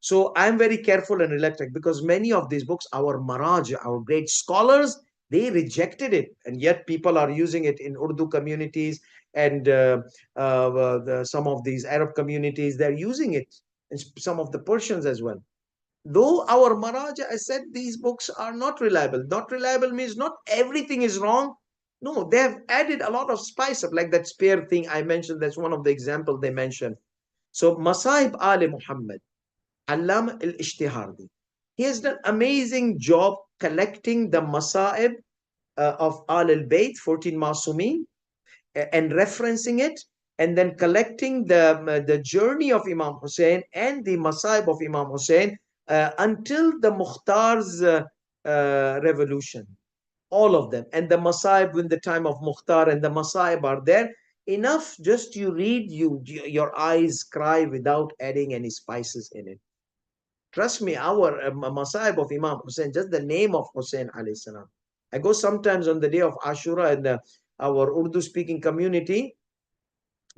So I'm very careful and reluctant because many of these books, our Maraj, our great scholars, they rejected it, and yet people are using it in Urdu communities and some of these Arab communities. They're using it, and some of the Persians as well. Though our Maraja has said these books are not reliable. Not reliable means not everything is wrong. No, they have added a lot of spice up, like that spear thing I mentioned. That's one of the examples they mentioned. So Masaib Ali Muhammad, Allama al-Ishtihardi. He has done amazing job collecting the Masaib of Al al-Bayt, 14 Masumeen, and referencing it, and then collecting the journey of Imam Hussein and the Masaib of Imam Hussein until the Mukhtar's revolution. All of them. And the Masaib in the time of Mukhtar and the Masaib are there. Enough just you read, your eyes cry without adding any spices in it. Trust me, our Masaib of Imam Hussein, just the name of Hussein alayhi salam. I go sometimes on the day of Ashura in our Urdu speaking community,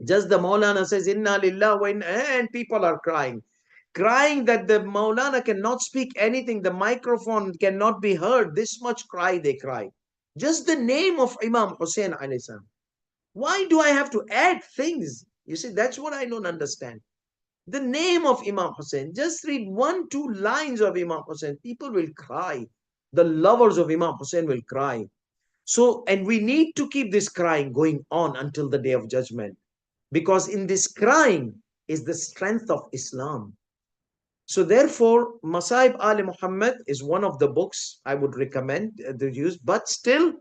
just the Maulana says, Inna lillah wa inna, and people are crying. Crying that the Maulana cannot speak anything, the microphone cannot be heard. This much cry they cry. Just the name of Imam Hussein alayhi salam. Why do I have to add things? You see, that's what I don't understand. The name of Imam Hussein, just read 1-2 lines of Imam Hussein, people will cry. The lovers of Imam Hussein will cry. So, and we need to keep this crying going on until the day of judgment, because in this crying is the strength of Islam. So therefore, Masaib Ali Muhammad is one of the books I would recommend to use. But still,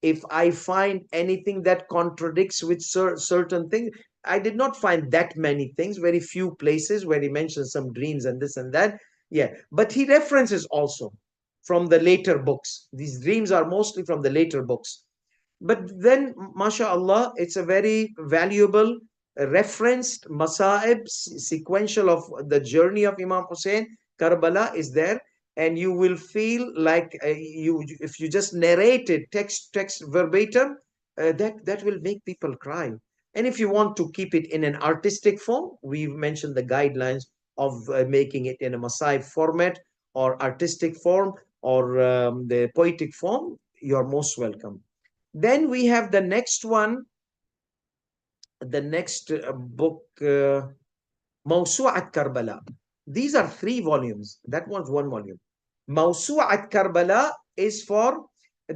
if I find anything that contradicts with certain things, I did not find that many things, very few places where he mentions some dreams and this and that. Yeah, but he references also from the later books. These dreams are mostly from the later books. But then, mashallah, it's a very valuable referenced Masa'ib sequential of the journey of Imam Hussein. Karbala is there, and you will feel like if you just narrate it text verbatim, that will make people cry. And if you want to keep it in an artistic form, we've mentioned the guidelines of making it in a Masa'ib format or artistic form or the poetic form. You're most welcome. Then we have the next one, the next book. Mawsu'at Karbala. These are 3 volumes. That was 1 volume. Mawsu'at Karbala is for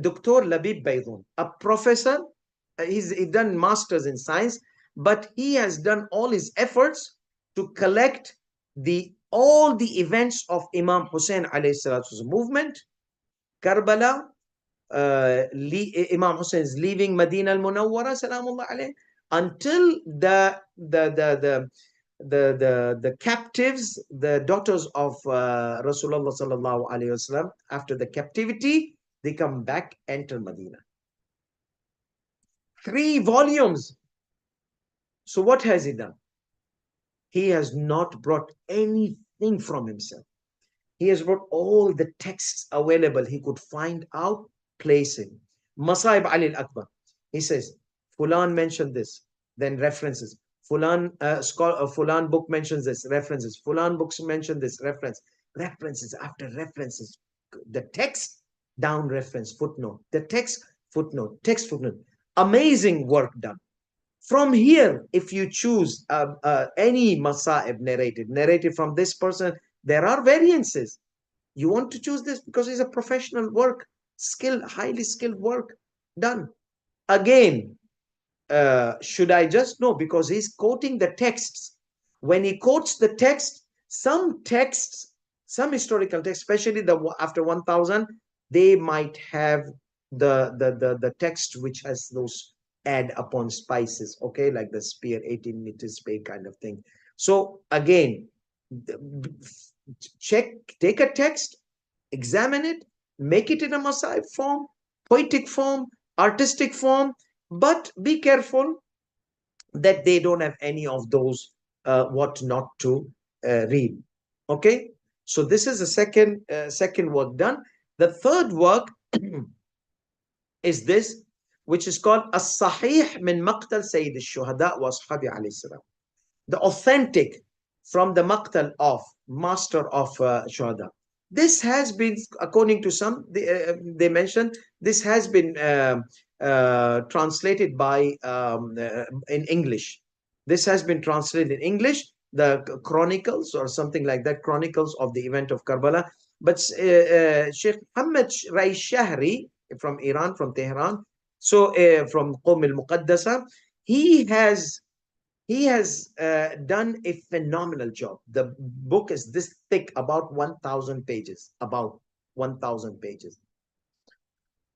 Dr. Labib Baydoun, a professor. He done masters in science, but he has done all his efforts to collect all the events of Imam Hussein alayhi salatu movement, Karbala, Imam Hussein is leaving Medina al-Munawwara, salamullah alayh, until the captives, the daughters of Rasulullah sallallahu alayhi wasallam, after the captivity, they come back, enter Medina. 3 volumes. So what has he done? He has not brought anything from himself. He has brought all the texts available he could find out, placing. Masaib Ali al-Akbar. He says, Fulan mentioned this, then references. Fulan, Fulan book mentions this, references. Fulan books mention this, references after references. The text, down reference, footnote. The text, footnote, text, footnote. Amazing work done. From here, if you choose any Masaib narrated from this person, there are variances. You want to choose this because it's a professional work, highly skilled work done. Again, should I just know? Because he's quoting the texts. When he quotes the text, some texts, some historical texts, especially after 1000, they might have the text which has those add upon spices, okay, like the spear, 18 meters spear kind of thing. So again, take a text, examine it, make it in a Masaib form, poetic form, artistic form, but be careful that they don't have any of those what not to read. Okay, so this is the second work done. The third work is this, which is called As-Sahih min Maqtal Sayyid al-Shuhada wa Ashabi alayhi salam. The authentic from the Maqtal of Master of Shuhada. This has been, according to some, they mentioned, this has been translated by in English. This has been translated in English, the Chronicles or something like that, Chronicles of the event of Karbala. But Sheikh Muhammad Rai Shahri from Iran, from Tehran, so from Qom al-Muqaddasa, he has done a phenomenal job. The book is this thick, about 1,000 pages. About 1,000 pages.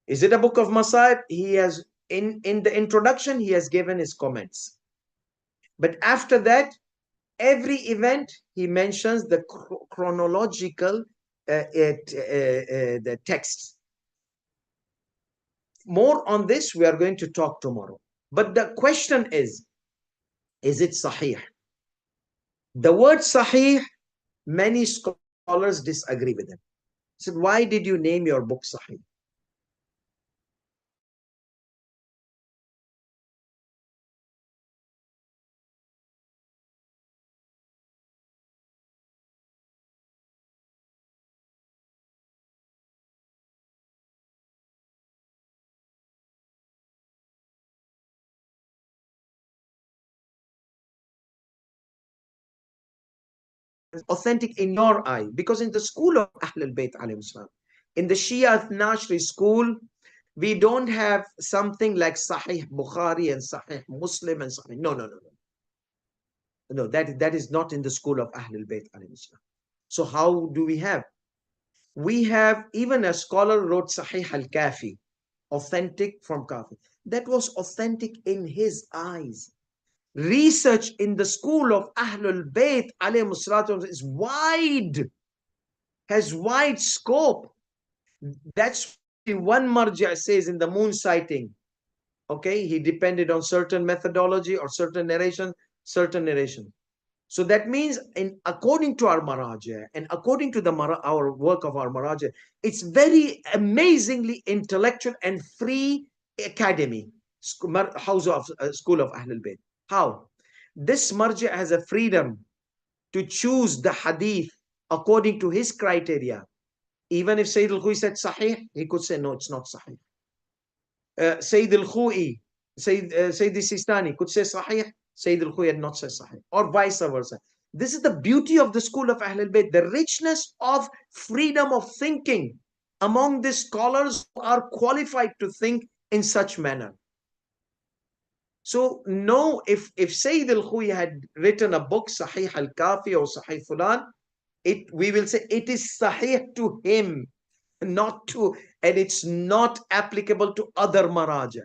Is it a book of Masaib? He has, in the introduction, he has given his comments. But after that, every event, he mentions the chronological the text. More on this, we are going to talk tomorrow. But the question is it Sahih? The word Sahih, many scholars disagree with him. He said, why did you name your book Sahih? Authentic in your eye, because in the school of Ahlul Bayt alayhi salam, in the Shia Nashri school, we don't have something like Sahih Bukhari and Sahih Muslim and Sahih. No, that is not in the school of Ahlul Bayt alayhi salam. So how do we have? We have, even a scholar wrote Sahih al-Kafi, authentic from Kafi. That was authentic in his eyes. Research in the school of Ahlul Bayt alayhi salatu is wide, has wide scope. That's one marja says in the moon sighting, okay, he depended on certain methodology or certain narration. So that means, according to our maraja and according to our work of our maraja, it's very amazingly intellectual and free academy, house of school of Ahlul Bayt. How? This marja has a freedom to choose the hadith according to his criteria. Even if Sayyid al-Khu'i said Sahih, he could say, no, it's not Sahih. Sayyid al-Khu'i, Sayyid al-Sistani could say Sahih, Sayyid al-Khu'i had not said Sahih, or vice versa. This is the beauty of the school of Ahlul Bayt, the richness of freedom of thinking among the scholars who are qualified to think in such manner. So no, if Sayyid al-Khuy had written a book, Sahih al-Kafi or Sahih Fulan, we will say it is Sahih to him, not to, and it's not applicable to other maraja.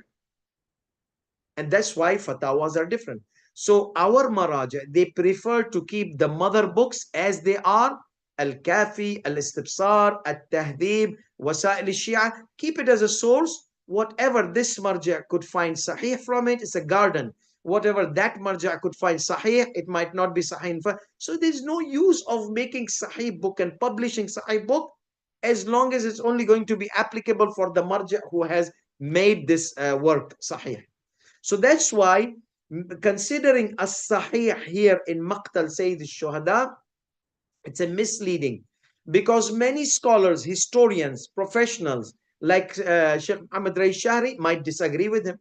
And that's why fatawas are different. So our maraja, they prefer to keep the mother books as they are, Al-Kafi, Al-Istibsar, Al-Tahdhib, Wasail al-Shia. Keep it as a source. Whatever this marja could find sahih from it, it's a garden. Whatever that marja could find sahih, it might not be sahih. So there's no use of making sahih book and publishing sahih book as long as it's only going to be applicable for the marja who has made this work sahih. So that's why considering as-sahih here in Maqtal Sayyid al-Shuhada, it's a misleading, because many scholars, historians, professionals like Sheikh Muhammad Ray Shahri might disagree with him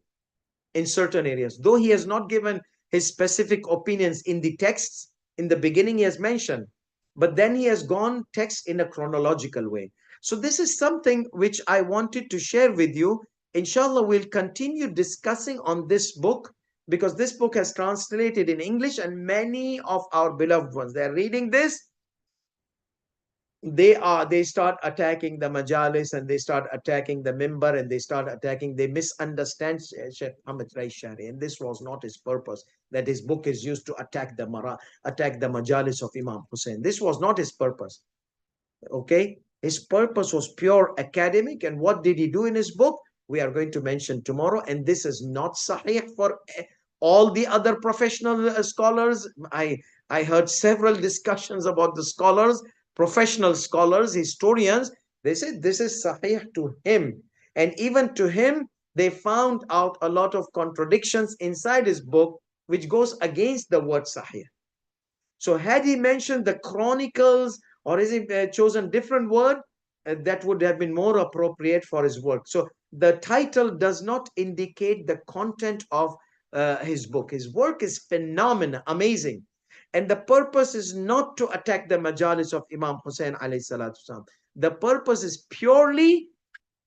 in certain areas, though he has not given his specific opinions in the texts. In the beginning he has mentioned, but then he has gone text in a chronological way. So this is something which I wanted to share with you. Inshallah, we'll continue discussing on this book, because this book has translated in English, and many of our beloved ones, they're reading this, they start attacking the majalis, and they start attacking the mimbar, and they misunderstand Sheikh Muhammad Raishari, and this was not his purpose, that his book is used to attack the majalis of Imam Hussein. This was not his purpose. Okay, his purpose was pure academic. And what did he do in his book? We are going to mention tomorrow. And this is not sahih for all the other professional scholars. I heard several discussions about the scholars, professional scholars, historians. They said this is sahih to him, and even to him they found out a lot of contradictions inside his book which goes against the word sahih. So had he mentioned the chronicles, or has he chosen different word, that would have been more appropriate for his work. So the title does not indicate the content of his book. His work is phenomenal, amazing. And the purpose is not to attack the majalis of Imam Hussein alayhi salatu wasalam. The purpose is purely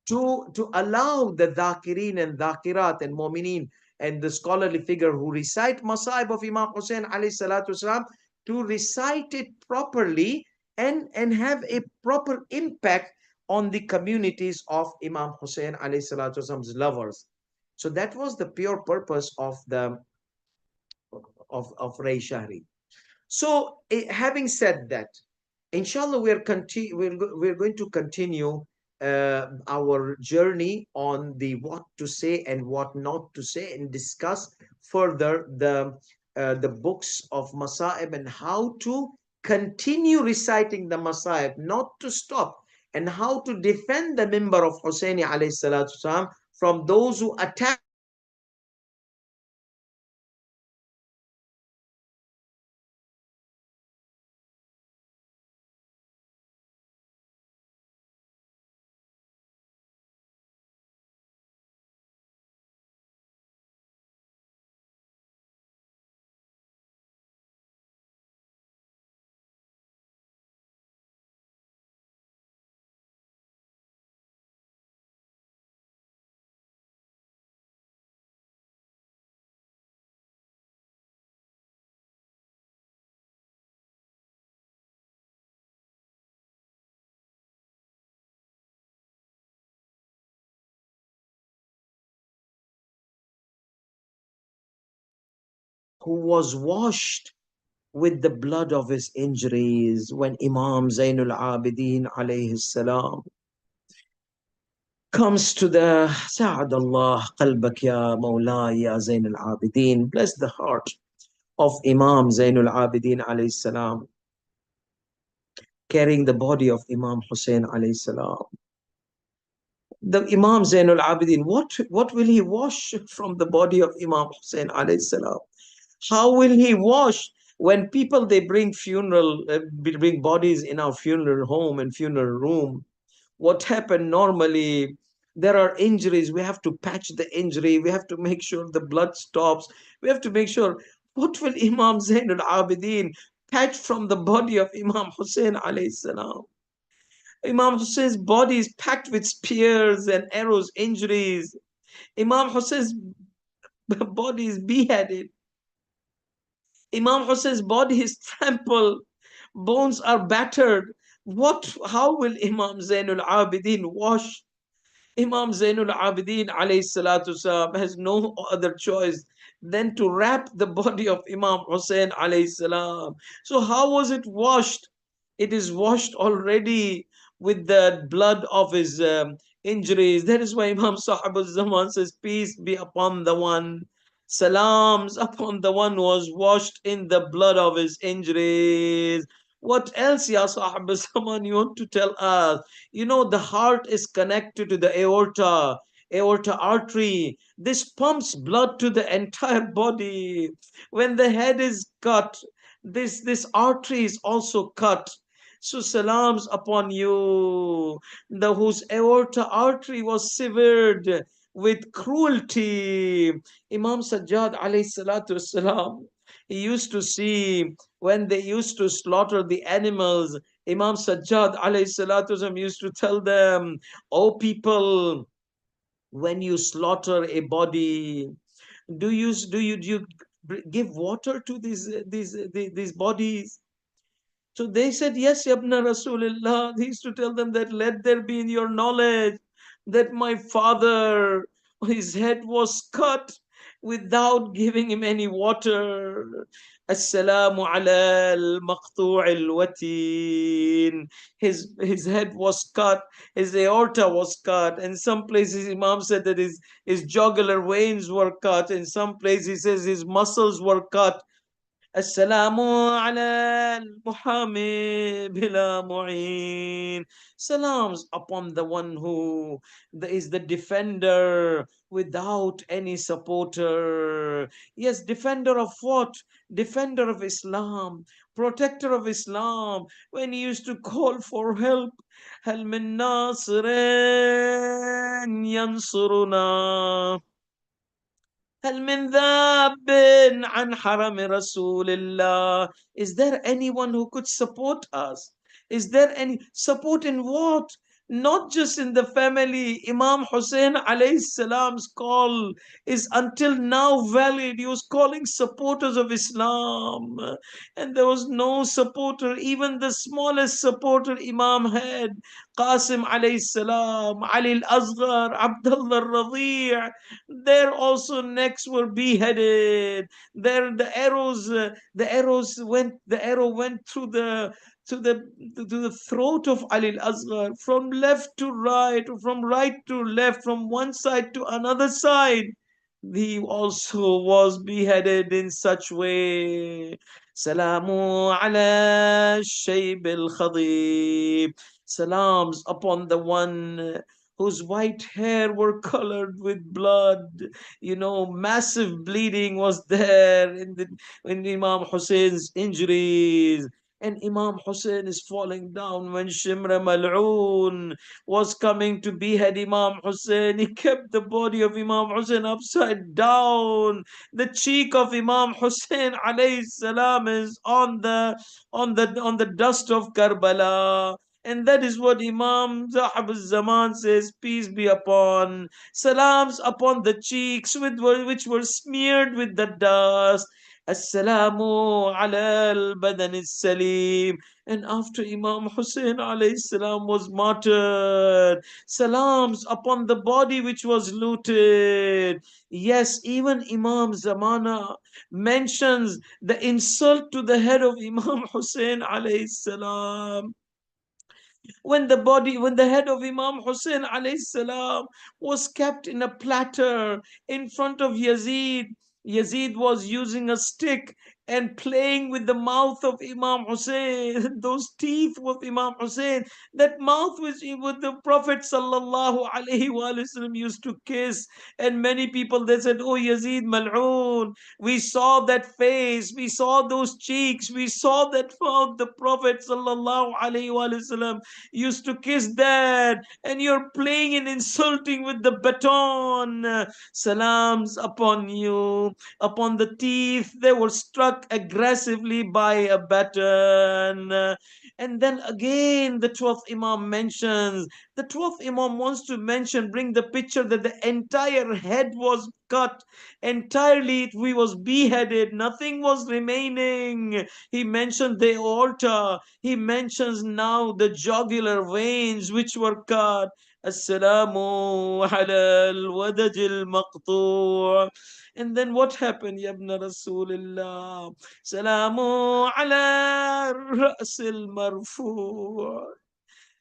to allow the dhakirin and dhakirat and mu'minin and the scholarly figure who recite Masa'ib of Imam Hussein alayhi salatu wasalam to recite it properly and have a proper impact on the communities of Imam Hussein alayhi salatu wasalam's lovers. So that was the pure purpose of the of Ray Shahri. So having said that, inshallah, we're going to continue our journey on the what to say and what not to say, and discuss further the books of Masa'ib and how to continue reciting the Masa'ib, not to stop, and how to defend the member of Husseini alayhi salatu wasalam from those who attack who was washed with the blood of his injuries when Imam Zainul Abidin alayhi salam comes to the Sa'ad Allah qalbak ya Mawla ya Zainul Abidin. Bless the heart of Imam Zainul Abidin alayhi salam, carrying the body of Imam Hussein alayhi salam. The Imam Zainul Abidin, what will he wash from the body of Imam Hussein alayhi salam? How will he wash when people, they bring bring bodies in our funeral home and funeral room? What happened normally? There are injuries. We have to patch the injury. We have to make sure the blood stops. We have to make sure. What will Imam Zainul Abidin patch from the body of Imam Hussein alayhi salam. Imam Hussein's body is packed with spears and arrows, injuries. Imam Hussein's body is beheaded. Imam Hussein's body is trampled. Bones are battered. How will Imam Zainul Abidin wash? Imam Zainul Abidin alayhi salatu salam has no other choice than to wrap the body of Imam Hussein alayhi salam. So how was it washed? It is washed already with the blood of his injuries. That is why Imam Sahib al-Zaman says, peace be upon the one. Salams upon the one who was washed in the blood of his injuries. What else, Ya Sahib al-Zaman, you want to tell us? You know, the heart is connected to the aorta artery. This pumps blood to the entire body. When the head is cut, this artery is also cut. So salams upon you, the whose aorta artery was severed with cruelty. Imam Sajjad alayhi salatu wasalam, he used to see when they used to slaughter the animals. Imam Sajjad alayhi salatu wasalam used to tell them, "O people, when you slaughter a body, do you give water to these bodies?" So they said, "Yes, Yabna Rasulullah." He used to tell them that, "Let there be in your knowledge that my father, his head was cut without giving him any water. Assalamu ala al-maqtu' al-watin." His head was cut, his aorta was cut. In some places, Imam said that his jugular veins were cut. In some places, he says his muscles were cut. السلام على المحامي بلا معين. Salams upon the one who is the defender without any supporter. Yes, defender of what? Defender of Islam, protector of Islam. When he used to call for help, هل من ناصر ينصرنا؟ هل من ذاب عن حرم رسول الله? Is there anyone who could support us? Is there any support in what? Not just in the family. Imam Hussein alayhi salam's call is until now valid. He was calling supporters of Islam, and there was no supporter, even the smallest supporter Imam had. Qasim alayhi salam, Ali al-Asghar, Abdullah al-Radi', their also necks were beheaded. There the arrow went through the to the to the throat of Ali al-Asghar, from left to right, from right to left, from one side to another side. He also was beheaded in such way. Salamu ala Shayb al-Khadib. Salams upon the one whose white hair were colored with blood. You know, massive bleeding was there in Imam Hussein's injuries. And Imam Hussein is falling down when Shimra Mal'oon was coming to behead Imam Hussein. He kept the body of Imam Hussein upside down. The cheek of Imam Hussein alayhi salam is on the dust of Karbala. And that is what Imam Zahab al-Zaman says, peace be upon. Salams upon the cheeks which were smeared with the dust. Assalamu ala al-badan al-salim. And after Imam Hussein alayhi salam was martyred, salams upon the body which was looted. Yes, even Imam Zamana mentions the insult to the head of Imam Hussein alayhi salam. When the head of Imam Hussein alayhi salam was kept in a platter in front of Yazid. Yazid was using a stick and playing with the mouth of Imam Hussein, those teeth of Imam Hussein, that mouth with the Prophet sallallahu alaihi wasallam used to kiss. And many people, they said, "Oh Yazid Mal'oon, we saw that face, we saw those cheeks, we saw that mouth. The Prophet sallallahu alaihi wasallam used to kiss that, and you're playing and insulting with the baton." Salams upon you, upon the teeth. They were struck struck aggressively by a baton. And then again, the 12th Imam mentions, the 12th Imam wants to mention, bring the picture that the entire head was cut entirely, we was beheaded, nothing was remaining. He mentioned the aorta, he mentions now the jugular veins which were cut. Assalamu ala al-wadaj al-maqtu'. And then what happened, Yabna Rasulullah? Salamu ala ra's al-marfu'.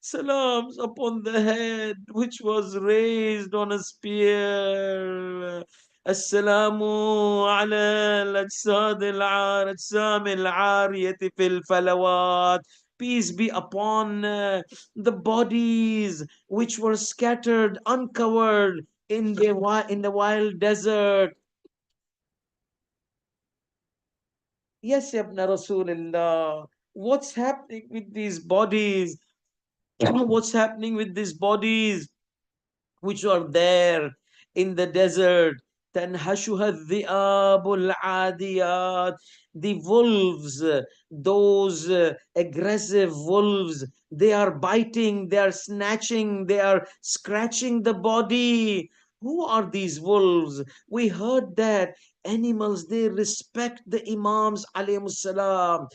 Salams upon the head which was raised on a spear. Assalamu ala al-ajsad al-ajsam al-ariyati fil falawat. Peace be upon the bodies which were scattered, uncovered in the wild desert. Yes, Ibn Rasulullah. What's happening with these bodies? What's happening with these bodies which are there in the desert? تنهشها الذئاب العاديات. The wolves, those aggressive wolves, they are biting, they are snatching, they are scratching the body. Who are these wolves? We heard that animals, they respect the Imams alayhi salam.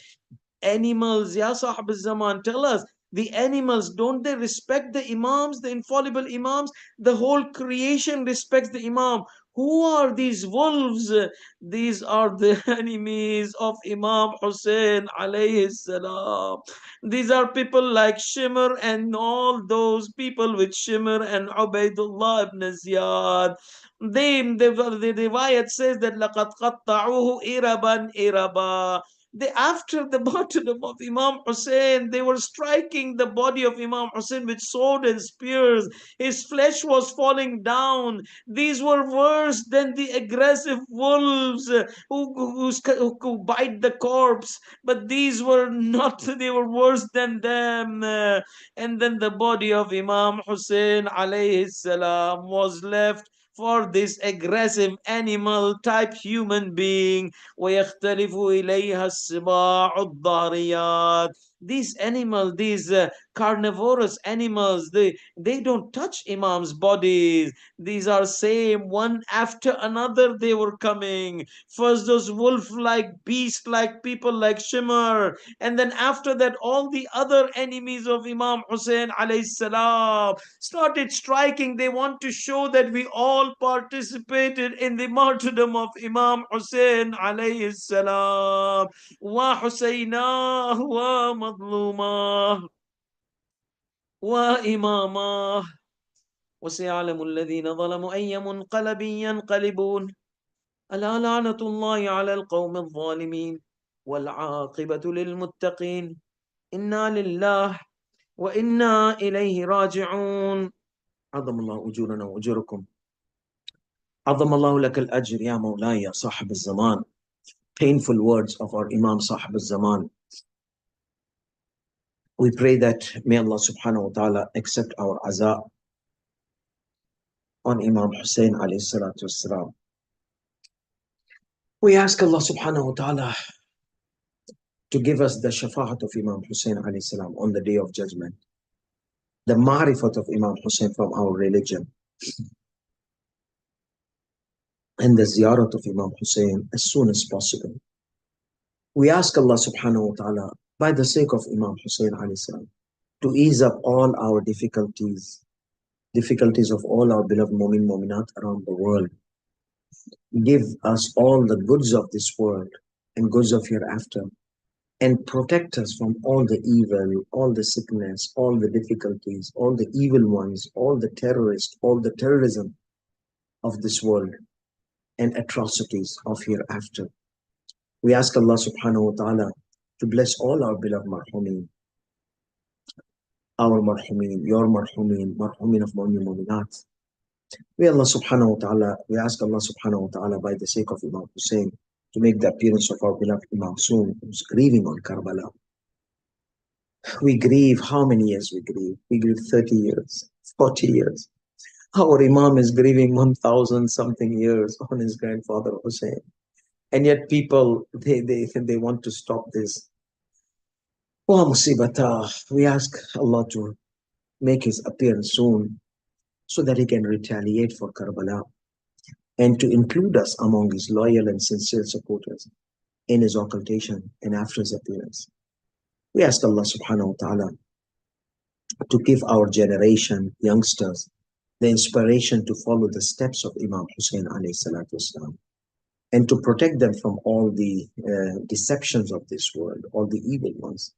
Animals, Ya Sahib al-Zaman, tell us, the animals, don't they respect the Imams, the infallible Imams? The whole creation respects the Imam. Who are these wolves? These are the enemies of Imam Hussein alayhi salam. These are people like Shimr and all those people with Shimr and Ubaidullah ibn Ziyad. The riwayat says that لَقَدْ قَطَّعُوهُ إِرَبًا إِرَبًا. After the martyrdom of Imam Hussein, they were striking the body of Imam Hussein with sword and spears. His flesh was falling down. These were worse than the aggressive wolves who bite the corpse. But these were not, they were worse than them. And then the body of Imam Hussein alayhi salam was left for this aggressive animal type human being. ويختلف إليها السباع الضاريات. These animals, these carnivorous animals, they don't touch Imam's bodies. These are same one after another they were coming. First those wolf-like, beast-like people like Shimmer, and then after that all the other enemies of Imam Hussein alayhi salam started striking. They want to show that we all participated in the martyrdom of Imam Hussein alayhi salam. Wa Husaynah wa madlumah wa imamah. وسيعلم الذين ظلموا أي منقلب ينقلبون ألا لعنة الله على القوم الظالمين والعاقبة للمتقين إنا لله وإنا إليه راجعون عظم الله أجورنا وأجوركم عظم الله لك الأجر يا مولاي يا صاحب الزمان. Painful words of our Imam Sahib al-Zaman. We pray that may Allah subhanahu wa ta'ala accept our aza on Imam Hussein alayhi salatu wasalam. We ask Allah subhanahu wa ta'ala to give us the shafa'at of Imam Hussein alayhi salam on the day of judgment, the ma'rifat of Imam Hussein from our religion, and the ziyarat of Imam Hussein as soon as possible. We ask Allah subhanahu wa ta'ala, by the sake of Imam Hussein alayhi salam, to ease up all our difficulties of all our beloved Mu'min Mu'minat around the world. Give us all the goods of this world and goods of hereafter, and protect us from all the evil, all the sickness, all the difficulties, all the evil ones, all the terrorists, all the terrorism of this world and atrocities of hereafter. We ask Allah subhanahu wa ta'ala to bless all our beloved marhumin, our marhumin, your marhumin, marhumin of Mu'min Mu'minat. We ask Allah subhanahu wa ta'ala by the sake of Imam Hussein to make the appearance of our beloved Imam soon, who's grieving on Karbala. We grieve, how many years we grieve? We grieve 30 years, 40 years. Our Imam is grieving 1,000 something years on his grandfather Hussein. And yet people, they want to stop this. Oh, Musibata, we ask Allah to make his appearance soon so that he can retaliate for Karbala and to include us among his loyal and sincere supporters in his occultation and after his appearance. We ask Allah subhanahu wa ta'ala to give our generation, youngsters, the inspiration to follow the steps of Imam Hussein alayhi salatu wasalam, and to protect them from all the deceptions of this world, all the evil ones.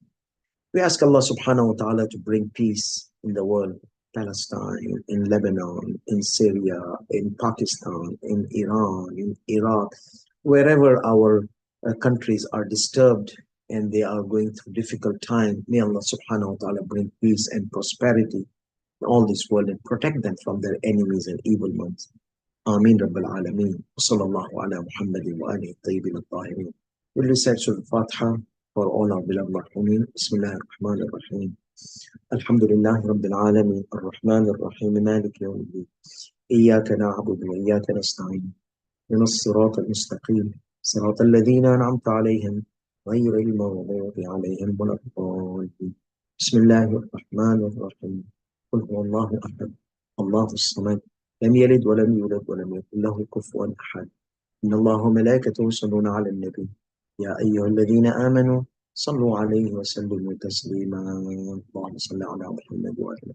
We ask Allah subhanahu wa ta'ala to bring peace in the world, Palestine, in Lebanon, in Syria, in Pakistan, in Iran, in Iraq, wherever our countries are disturbed and they are going through difficult time. May Allah subhanahu wa ta'ala bring peace and prosperity in all this world and protect them from their enemies and evil ones. Ameen Rabbil Alameen. Sallallahu ala Muhammadin wa alihi tayyibin at-tahirin. We'll recite Surah Al-Fatiha for all our beloved marhumin. Bismillah ar-Rahman ar-Rahim. Alhamdulillah Rabbil Alameen. Ar-Rahman ar-Rahim. Malik yawmiddin. إياك نعبد وإياك نستعين من الصراط المستقيم صراط الذين أنعمت عليهم غير المغضوب عليهم ولا الضالين بسم الله الرحمن الرحيم قل هو الله أحد الله الصمد لم يلد ولم يولد ولم يكن له كفوا أحد إن الله وملائكته يصلون على النبي يا أيها الذين آمنوا صلوا عليه وسلموا تسليما اللهم صل على محمد وآله